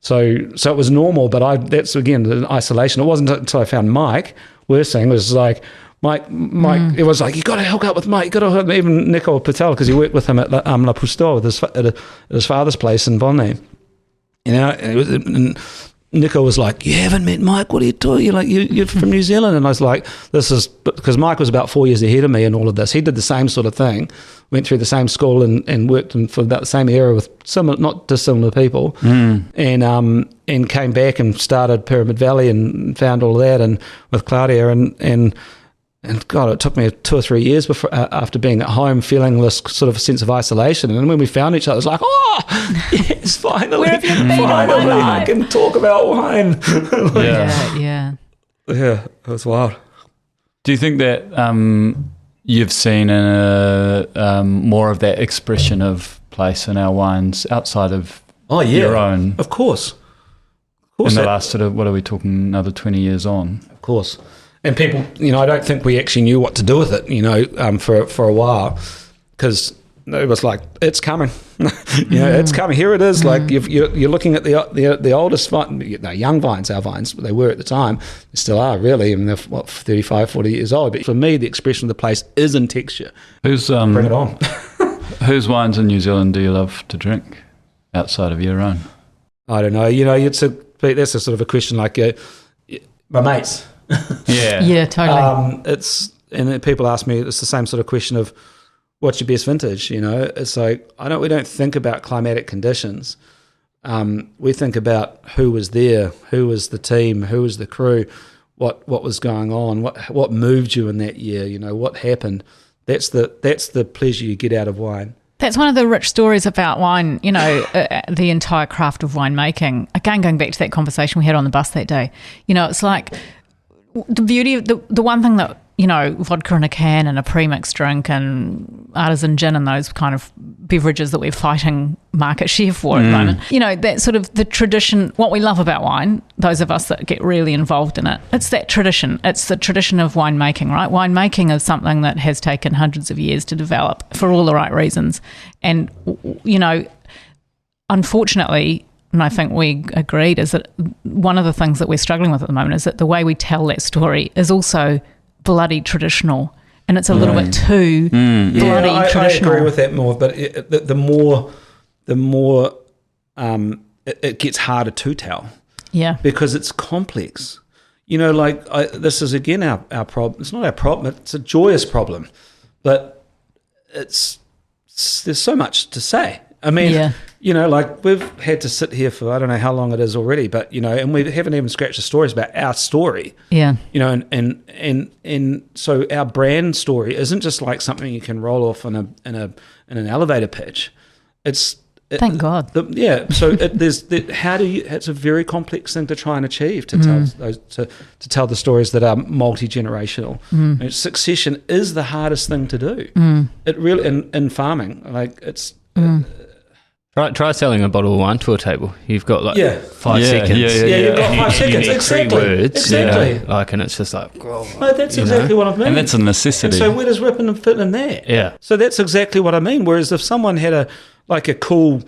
So it was normal, but that's again the isolation. It wasn't until I found Mike. Worst thing was like Mike. It was like you got to hook up with Mike. You got to hook even Nico Patel because he worked with him at La Pousteau at his father's place in Bonnie. And Nico was like, "You haven't met Mike? What are you doing? You're from New Zealand." And I was like, "This is because Mike was about 4 years ahead of me in all of this. He did the same sort of thing, went through the same school and worked for about the same era with similar, not dissimilar people, and came back and started Pyramid Valley and found all that and with Claudia and God, it took me 2 or 3 years before after being at home, feeling this sort of sense of isolation. And when we found each other, it was like, oh, yes, finally, Where have you been finally, I can talk about wine. Yeah, it was wild. Do you think that you've seen more of that expression of place in our wines outside of your own? Of course. In the last sort of, what are we talking, another 20 years on? Of course. And people, I don't think we actually knew what to do with it, for a while, because it was like, it's coming, it's coming. Here it is. Like you're looking at the oldest young vines, our vines, they were at the time, they still are really. I mean, they're 35, 40 years old. But for me, the expression of the place is in texture. Bring it on. Whose wines in New Zealand do you love to drink outside of your own? I don't know. That's a sort of a question like my mates. Yeah, totally. And people ask me, it's the same sort of question of what's your best vintage? It's like we don't think about climatic conditions. We think about who was there, who was the team, who was the crew, what was going on, what moved you in that year. What happened. That's the pleasure you get out of wine. That's one of the rich stories about wine, the entire craft of winemaking. Again, going back to that conversation we had on the bus that day, it's like the beauty of the one thing that, vodka in a can and a premix drink and artisan gin and those kind of beverages that we're fighting market share for at the moment, that sort of the tradition, what we love about wine, those of us that get really involved in it, it's that tradition. It's the tradition of winemaking, right? Winemaking is something that has taken hundreds of years to develop for all the right reasons. And, unfortunately, and I think we agreed, is that one of the things that we're struggling with at the moment is that the way we tell that story is also bloody traditional, and it's a little bit too bloody traditional. I agree with that more, but the more it gets harder to tell. Yeah, because it's complex. This is again our problem. It's not our problem. It's a joyous problem, but there's so much to say. I mean, we've had to sit here for I don't know how long it is already, but and we haven't even scratched the stories about our story. Yeah. And so our brand story isn't just like something you can roll off in an elevator pitch. Thank God. So it's a very complex thing to try and achieve to tell the stories that are multi-generational. And succession is the hardest thing to do. It really in farming, like it's. Try selling a bottle of wine to a table. You've got 5 seconds. You've got 5 seconds. You Exactly. 3 words. Exactly. And it's just like, no, that's exactly what I mean. And that's a necessity. And so where does Rippon fit in there? Yeah. So that's exactly what I mean. Whereas if someone had a cool,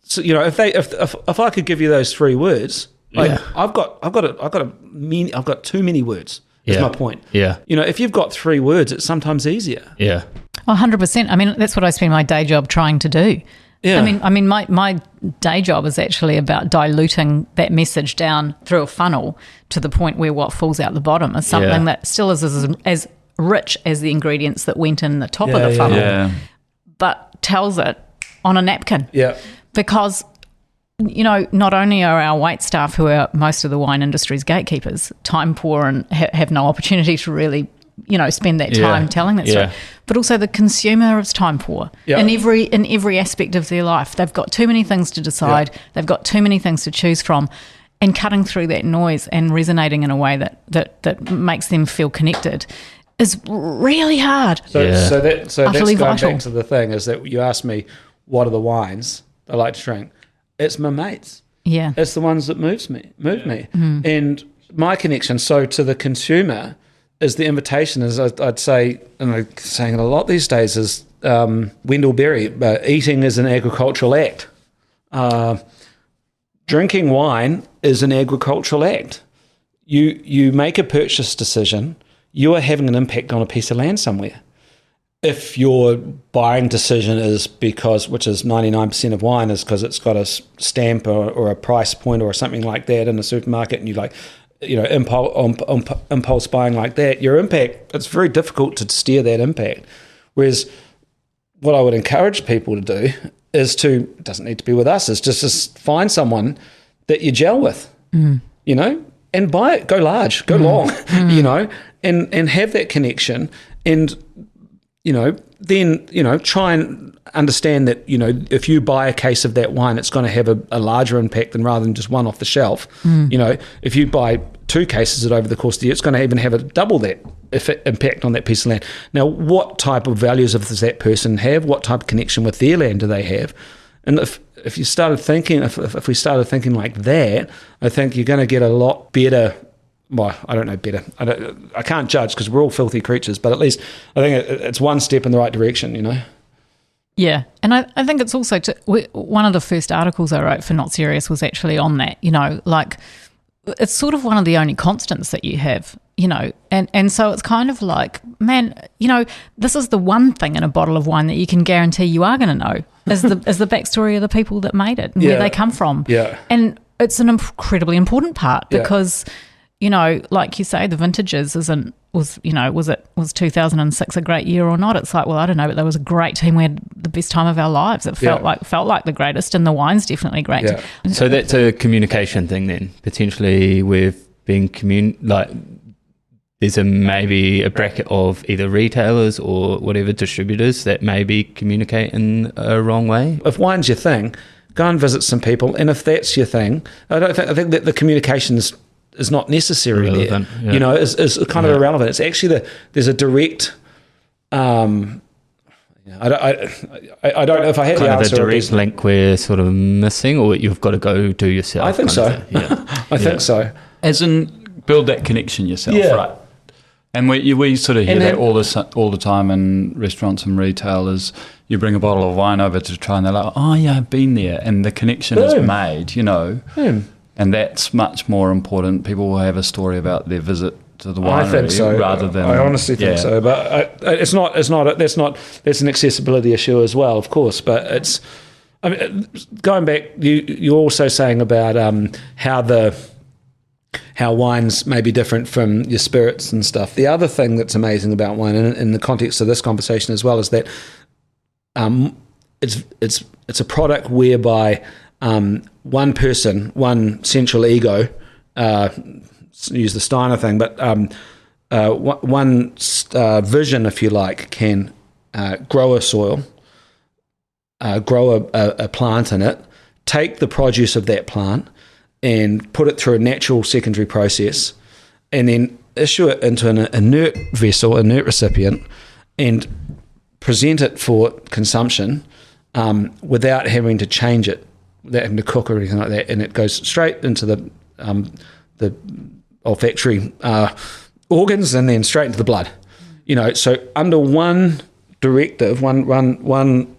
if I could give you those 3 words, I've got too many words. Is my point. Yeah. If you've got 3 words, it's sometimes easier. Yeah. 100%. I mean, that's what I spend my day job trying to do. Yeah. I mean, my day job is actually about diluting that message down through a funnel to the point where what falls out the bottom is something that still is as rich as the ingredients that went in the top of the funnel, but tells it on a napkin. Yeah. Because, not only are our wait staff, who are most of the wine industry's gatekeepers, time poor and have no opportunity to really spend that time telling that story. But also the consumer has time for in every aspect of their life. They've got too many things to decide. They've got too many things to choose from, and cutting through that noise and resonating in a way that makes them feel connected is really hard. So that's going vital. back to the thing is that you asked me, what are the wines I like to drink? It's my mates. Yeah. It's the ones that move me. And my connection, so to the consumer, is the invitation, is I'd say, and I'm saying it a lot these days, is Wendell Berry, eating is an agricultural act. Drinking wine is an agricultural act. You make a purchase decision, you are having an impact on a piece of land somewhere. If your buying decision is because, which is 99% of wine, is because it's got a stamp or a price point or something like that in the supermarket, and you impulse buying like that, your impact, it's very difficult to steer that impact. Whereas what I would encourage people to do is it doesn't need to be with us, is just find someone that you gel with, and buy it, go large, go long, and have that connection, and then try and understand that if you buy a case of that wine, it's going to have a larger impact than rather than just one off the shelf. If you buy 2 cases of it over the course of the year, it's going to even have a double that impact on that piece of land. Now, what type of values does that person have? What type of connection with their land do they have? And if you started thinking, if we started thinking like that, I think you're going to get a lot better. Well, I don't know better. I can't judge because we're all filthy creatures, but at least I think it's one step in the right direction, Yeah, and I think it's also one of the first articles I wrote for Not Serious was actually on that. It's sort of one of the only constants that you have. And so it's kind of like, man, this is the one thing in a bottle of wine that you can guarantee you are going to know is the backstory of the people that made it and where they come from. Yeah, and it's an incredibly important part because. Like you say, the vintages was 2006 a great year or not? It's like, well, I don't know, but there was a great team. We had the best time of our lives. It felt like the greatest, and the wine's definitely great. Yeah. So that's a communication thing then, potentially with being there's maybe a bracket of either retailers or whatever distributors that maybe communicate in a wrong way. If wine's your thing, go and visit some people, and if that's your thing, I think that the communication is not necessary relevant, there. Is kind of irrelevant. It's actually there's a direct. I don't know if I had the answer. Kind of a direct link we're sort of missing, or you've got to go do yourself. I think so. I think so. As in, build that connection yourself, right? And we sort of hear that all the time in restaurants and retailers. You bring a bottle of wine over to try, and they're like, "Oh yeah, I've been there," and the connection is made. And that's much more important. People will have a story about their visit to the winery, I think so. Rather than I honestly think so. But that's an accessibility issue as well, of course. But going back. You're also saying about how wines may be different from your spirits and stuff. The other thing that's amazing about wine, in the context of this conversation as well, is that it's a product whereby one person, one central ego, use the Steiner thing, but one vision, if you like, can grow a soil, grow a plant in it, take the produce of that plant and put it through a natural secondary process, and then issue it into an inert vessel, inert recipient, and present it for consumption without having to change it, without having to cook or anything like that, and it goes straight into the olfactory organs and then straight into the blood. So under one directive, one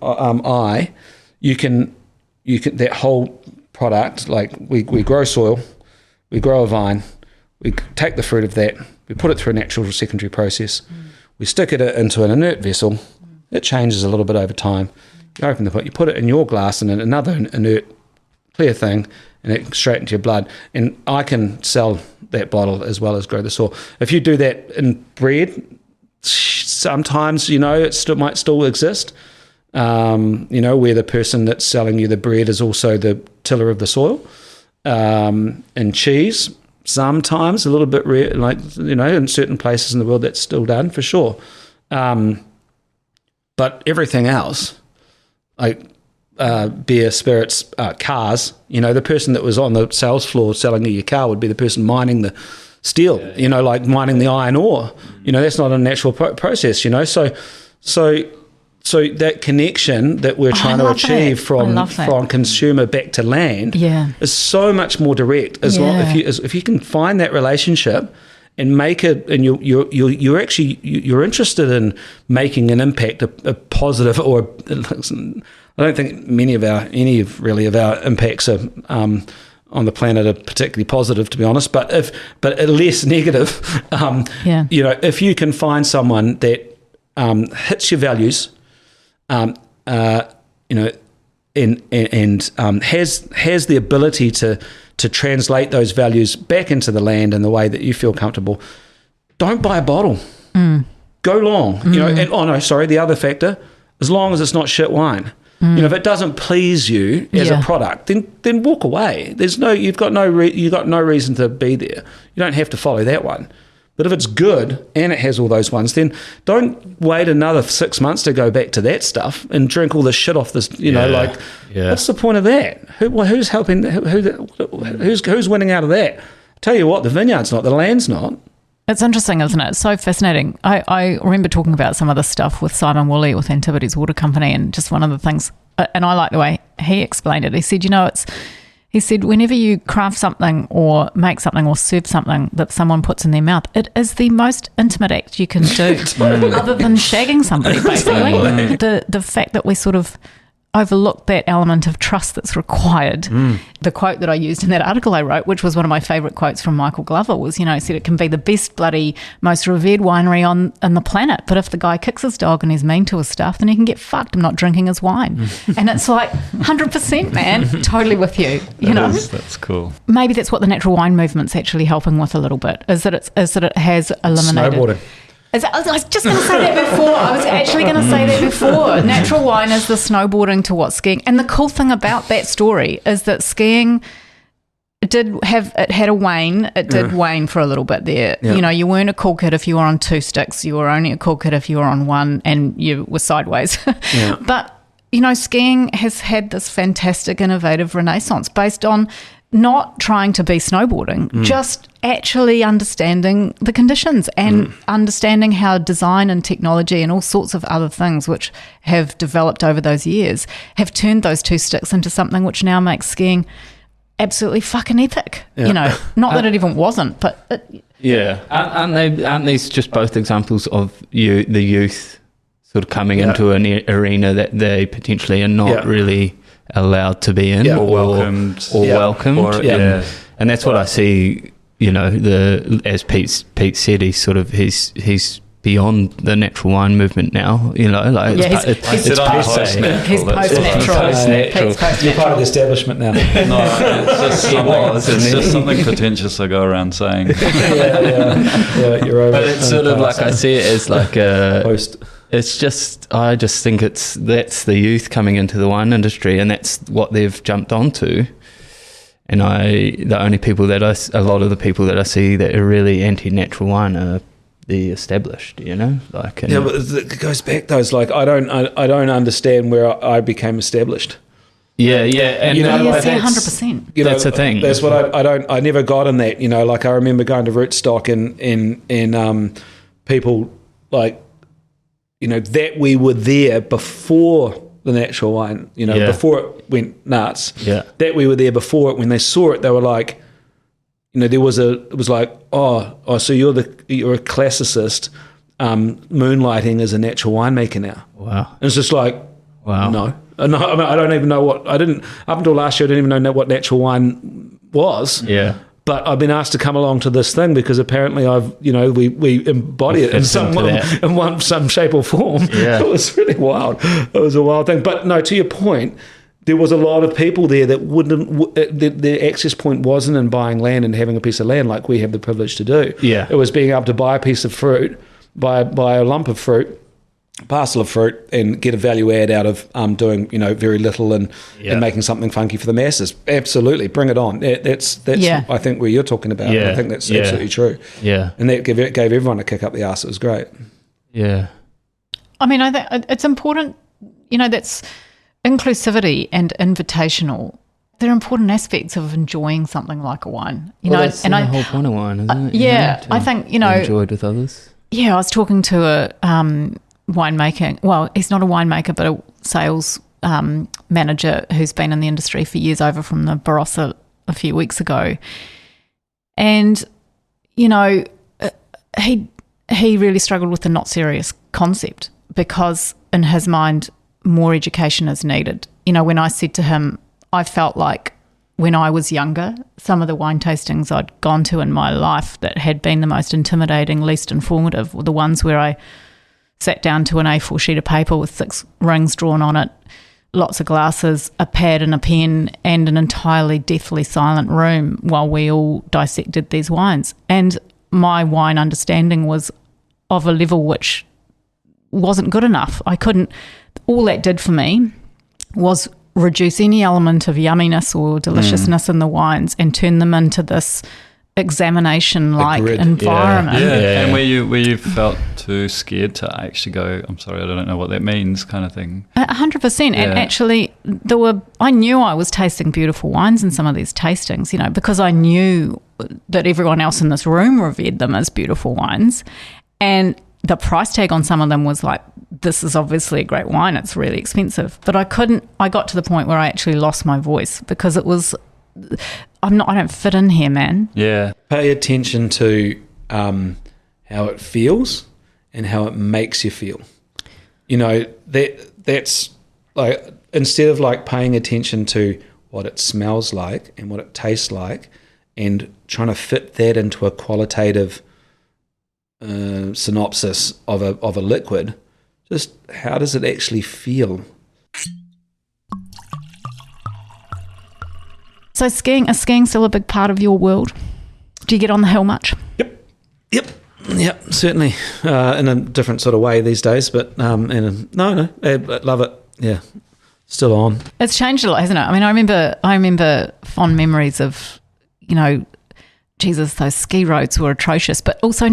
eye, you can that whole product, like we grow soil, we grow a vine, we take the fruit of that, we put it through a natural secondary process, we stick it into an inert vessel, it changes a little bit over time, you open the pot, you put it in your glass and in another inert clear thing, and it straight into your blood, and I can sell that bottle as well as grow the soil. If you do that in bread, sometimes it might still exist, where the person that's selling you the bread is also the tiller of the soil. In cheese, sometimes a little bit rare, like, in certain places in the world that's still done for sure. But everything else, like beer, spirits, cars, the person that was on the sales floor selling you your car would be the person mining the steel, like mining the iron ore. That's not a natural process, So that connection that we're trying to achieve from consumer back to land is so much more direct. If you can find that relationship and make it, and you're interested in making an impact, a positive, or I don't think any of our impacts are on the planet are particularly positive, to be honest. But less negative. If you can find someone that hits your values. And has the ability to translate those values back into the land in the way that you feel comfortable. Don't buy a bottle. Go long. The other factor, as long as it's not shit wine. If it doesn't please you as a product, then walk away. You've got no reason to be there. You don't have to follow that one. But if it's good and it has all those ones, then don't wait another 6 months to go back to that stuff and drink all the shit off this. What's the point of that? Who's helping? Who's winning out of that? Tell you what, the vineyard's not, the land's not. It's interesting, isn't it? It's so fascinating. I remember talking about some of this stuff with Simon Woolley with Antipodes Water Company, and just one of the things, and I like the way he explained it. He said, he said, whenever you craft something or make something or serve something that someone puts in their mouth, it is the most intimate act you can do, other than shagging somebody, basically. The fact that we sort of overlook that element of trust that's required. The quote that I used in that article I wrote, which was one of my favourite quotes from Michael Glover, was, he said it can be the best bloody, most revered winery on the planet, but if the guy kicks his dog and he's mean to his staff, then he can get fucked. I'm not drinking his wine. And it's like 100%, man, totally with you. That's cool. Maybe that's what the natural wine movement's actually helping with a little bit, is that it has eliminated. Snowboarding. I was just going to say that before. I was actually going to say that before. Natural wine is the snowboarding to what skiing. And the cool thing about that story is that skiing had a wane. It did wane for a little bit there. Yeah. You weren't a cool kid if you were on 2 sticks. You were only a cool kid if you were on 1 and you were sideways. Yeah. But, skiing has had this fantastic innovative renaissance based on not trying to be snowboarding, just actually understanding the conditions and understanding how design and technology and all sorts of other things which have developed over those years have turned those 2 sticks into something which now makes skiing absolutely fucking epic. Not that it even wasn't, but aren't these just both examples of the youth sort of coming into an arena that they potentially are not really allowed to be in or welcomed, and that's what I see. As Pete said, he's beyond the natural wine movement now. He's post-natural. You're part of the establishment now. No, it's just something pretentious I go around saying. You're over. But it's sort of like I see it as like a post. It's just, I just think that's the youth coming into the wine industry, and that's what they've jumped onto. And a lot of the people that I see that are really anti-natural wine are the established, but it goes back though. It's like I don't understand where I became established. And 100%. That's the thing. That's what I never got in that. Like I remember going to Rootstock and people like. That we were there before the natural wine, before it went nuts. Yeah. That we were there before it. When they saw it, they were like, it was like, so you're a classicist, moonlighting as a natural winemaker now. Wow. And it's just like, wow. No, I don't even know up until last year, I didn't even know what natural wine was. Yeah. But I've been asked to come along to this thing because apparently we embody it in some shape or form. Yeah. It was really wild. It was a wild thing. But no, to your point, there was a lot of people there that their access point wasn't in buying land and having a piece of land like we have the privilege to do. Yeah. It was being able to buy a piece of fruit, buy a lump of fruit, parcel of fruit and get a value add out of doing very little and making something funky for the masses. Absolutely, bring it on. That's I think where you're talking about. I think that's absolutely true. Yeah, and that gave everyone a kick up the arse. It was great. Yeah, I mean, I think it's important. That's inclusivity and invitational. They're important aspects of enjoying something like a wine. That's the whole point of wine, isn't it? I think enjoyed with others. Yeah, I was talking to a winemaker. Well, he's not a winemaker, but a sales manager who's been in the industry for years, over from the Barossa a few weeks ago, and he really struggled with the not serious concept because in his mind more education is needed. When I said to him, I felt like when I was younger, some of the wine tastings I'd gone to in my life that had been the most intimidating, least informative, were the ones where I sat down to an A4 sheet of paper with 6 rings drawn on it, lots of glasses, a pad and a pen, and an entirely deathly silent room while we all dissected these wines. And my wine understanding was of a level which wasn't good enough. All that did for me was reduce any element of yumminess or deliciousness in the wines and turn them into this examination-like environment. Yeah. And were you felt too scared to actually go, I'm sorry, I don't know what that means, kind of thing? 100%. And actually, I knew I was tasting beautiful wines in some of these tastings, because I knew that everyone else in this room revered them as beautiful wines. And the price tag on some of them was like, this is obviously a great wine, it's really expensive. But I got to the point where I actually lost my voice because it was, I don't fit in here, man. Yeah. Pay attention to how it feels and how it makes you feel. That's like, instead of like paying attention to what it smells like and what it tastes like and trying to fit that into a qualitative synopsis of a liquid, just how does it actually feel? So is skiing still a big part of your world? Do you get on the hill much? Yep, certainly, in a different sort of way these days, but I love it. Yeah, still on. It's changed a lot, hasn't it? I mean, I remember fond memories of, Jesus, those ski roads were atrocious, but also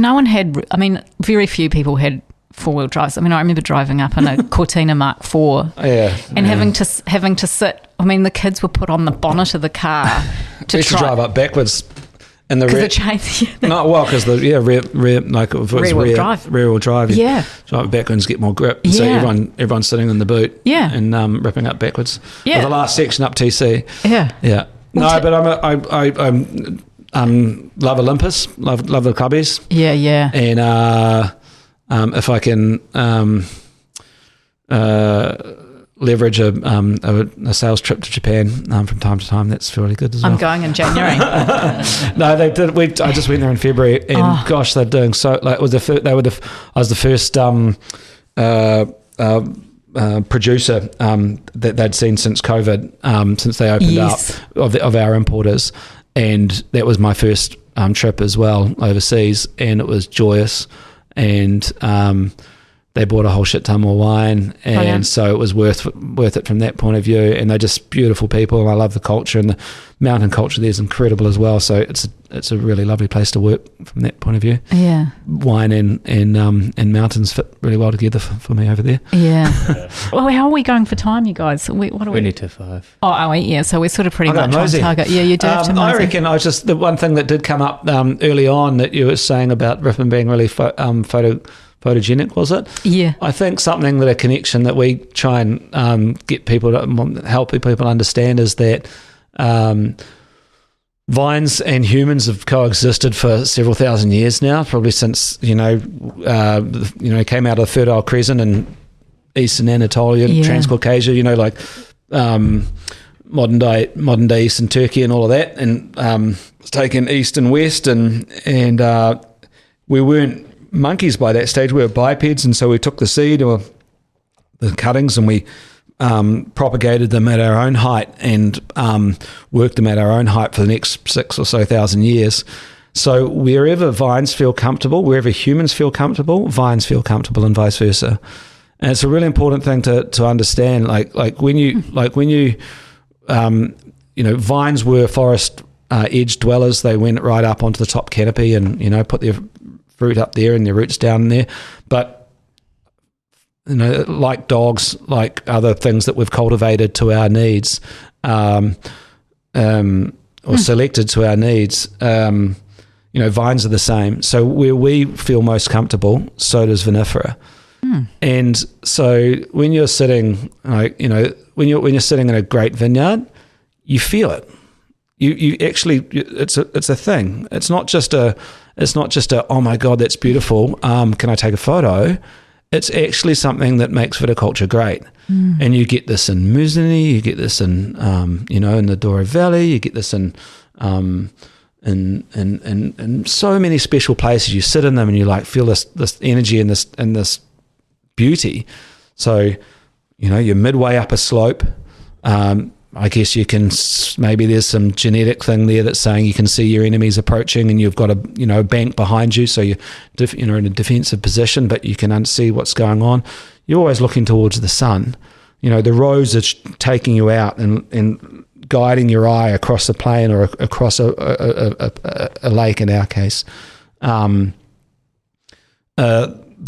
very few people had four-wheel drives. I mean, I remember driving up in a Cortina Mark IV and having to sit. I mean, the kids were put on the bonnet of the car to drive up backwards in the rear. Because the rear like if it was rear-wheel drive. Yeah, drive backwards, get more grip. So everyone's sitting in the boot. Yeah, and ripping up backwards. Yeah, the last section up TC. Yeah. But I'm love Olympus, love the clubbies. Yeah. And if I can leverage a sales trip to Japan from time to time, that's really good as well. I'm going in January. No, they did. I just went there in February, and gosh, they're doing so. Like, I was the first producer that they'd seen since COVID, since they opened up of our importers. And that was my first trip as well overseas, and it was joyous. And they bought a whole shit ton more wine, and so it was worth it from that point of view. And they're just beautiful people, and I love the culture, and the mountain culture there is incredible as well. So it's a really lovely place to work from that point of view. Yeah, wine and mountains fit really well together for me over there. Yeah. Well, how are we going for time, you guys? We need to 5. Oh, yeah. So we're sort of pretty much on target. Yeah, you do have to. I reckon the one thing that did come up early on that you were saying about Rippon being really photogenic, was it? Yeah. I think something that a connection that we try and get people to help people understand is that vines and humans have coexisted for several thousand years now, probably since came out of the Fertile Crescent and Eastern Anatolia, Transcaucasia, modern day Eastern Turkey and all of that, and it's taken east and west, and we weren't monkeys by that stage. We were bipeds, and so we took the seed or the cuttings and we propagated them at our own height and worked them at our own height for the next 6,000 or so years. So wherever vines feel comfortable, wherever humans feel comfortable, vines feel comfortable, and vice versa. And it's a really important thing to understand. Like when you vines were forest edge dwellers. They went right up onto the top canopy and put their fruit up there and their roots down there. But like dogs, like other things that we've cultivated to our needs, or selected to our needs. Vines are the same. So where we feel most comfortable, so does vinifera. And so when you're sitting, when you're sitting in a great vineyard, you feel it. You actually, it's a thing. It's not just a oh my God, that's beautiful. Can I take a photo? It's actually something that makes viticulture great. And you get this in Musigny, you get this in in the Douro Valley, you get this in so many special places. You sit in them and you like feel this energy and this beauty. So you're midway up a slope. I guess you can, maybe there's some genetic thing there that's saying you can see your enemies approaching and you've got a bank behind you, so you're in a defensive position, but you can see what's going on. You're always looking towards the sun. The rows are taking you out and guiding your eye across the plain or across a lake in our case. The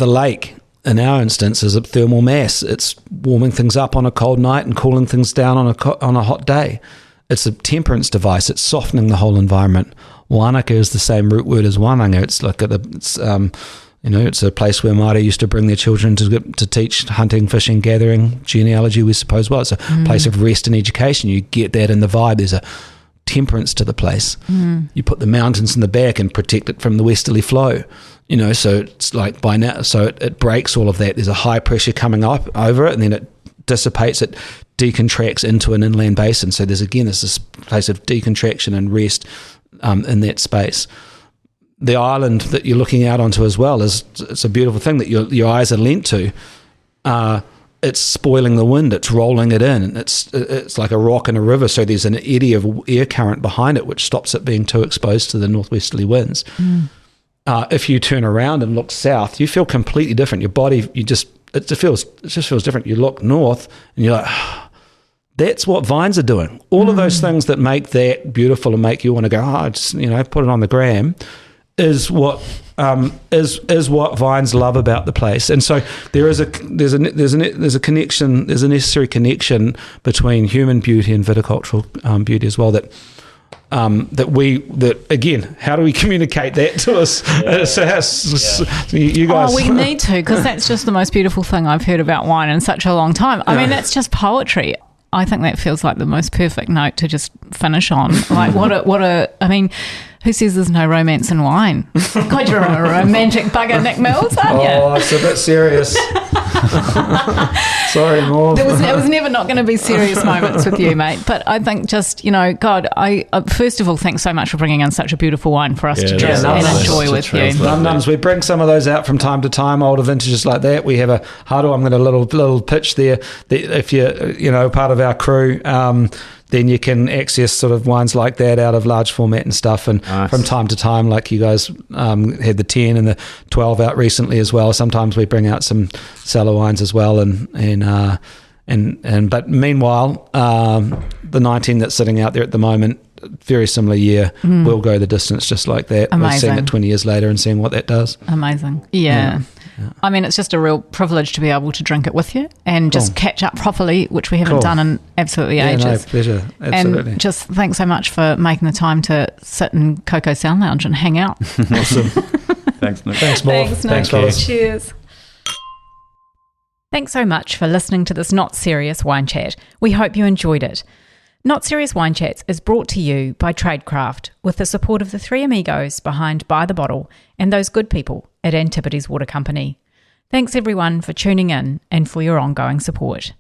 lake, in our instance, is a thermal mass. It's warming things up on a cold night and cooling things down on a hot day. It's a temperance device. It's softening the whole environment. Wanaka is the same root word as wananga. It's like it's a place where Māori used to bring their children to teach hunting, fishing, gathering, genealogy, we suppose. Well, it's a place of rest and education. You get that in the vibe. There's a temperance to the place. You put the mountains in the back and protect it from the westerly flow. So it's like by now, so it breaks all of that. There's a high pressure coming up over it, and then it dissipates, it decontracts into an inland basin. So there's this place of decontraction and rest in that space. The island that you're looking out onto as well it's a beautiful thing that your eyes are lent to. It's spoiling the wind, it's rolling it in, and it's like a rock in a river, so there's an eddy of air current behind it which stops it being too exposed to the northwesterly winds. If you turn around and look south, you feel completely different. Your body, it just feels different. You look north and you're like, that's what vines are doing. All of those things that make that beautiful and make you want to go, put it on the gram, is what vines love about the place. And so there's a connection, there's a necessary connection between human beauty and viticultural beauty as well. That again, how do we communicate that to us? You guys. Oh, we need to, because that's just the most beautiful thing I've heard about wine in such a long time. I mean, that's just poetry. I think that feels like the most perfect note to just finish on. Like I mean, who says there's no romance in wine? God, you're a romantic bugger, Nick Mills, aren't you? Oh, it's a bit serious. Sorry, Maud. It was never not going to be serious moments with you, mate. But I think just, God, I first of all, thanks so much for bringing in such a beautiful wine for us to drink and enjoy with you. Num-nums, we bring some of those out from time to time, older vintages like that. We have a haru, I'm going to little pitch there. If you're part of our crew, then you can access sort of wines like that out of large format and stuff. And from time to time, like you guys had the 10 and the 12 out recently as well. Sometimes we bring out some cellar wines as well. But meanwhile, the 19 that's sitting out there at the moment, very similar year, will go the distance just like that. Amazing. We're seeing it 20 years later and seeing what that does. Amazing. Yeah. I mean, it's just a real privilege to be able to drink it with you and just catch up properly, which we haven't done in absolutely ages. No, pleasure. Absolutely. And just thanks so much for making the time to sit in Coco Sound Lounge and hang out. Awesome. Thanks, Nick. Thanks, Maud. Thanks, fellas. Cheers. Thanks so much for listening to this Not Serious Wine Chat. We hope you enjoyed it. Not Serious Wine Chats is brought to you by Tradecraft with the support of the three amigos behind By the Bottle and those good people at Antipodes Water Company. Thanks everyone for tuning in and for your ongoing support.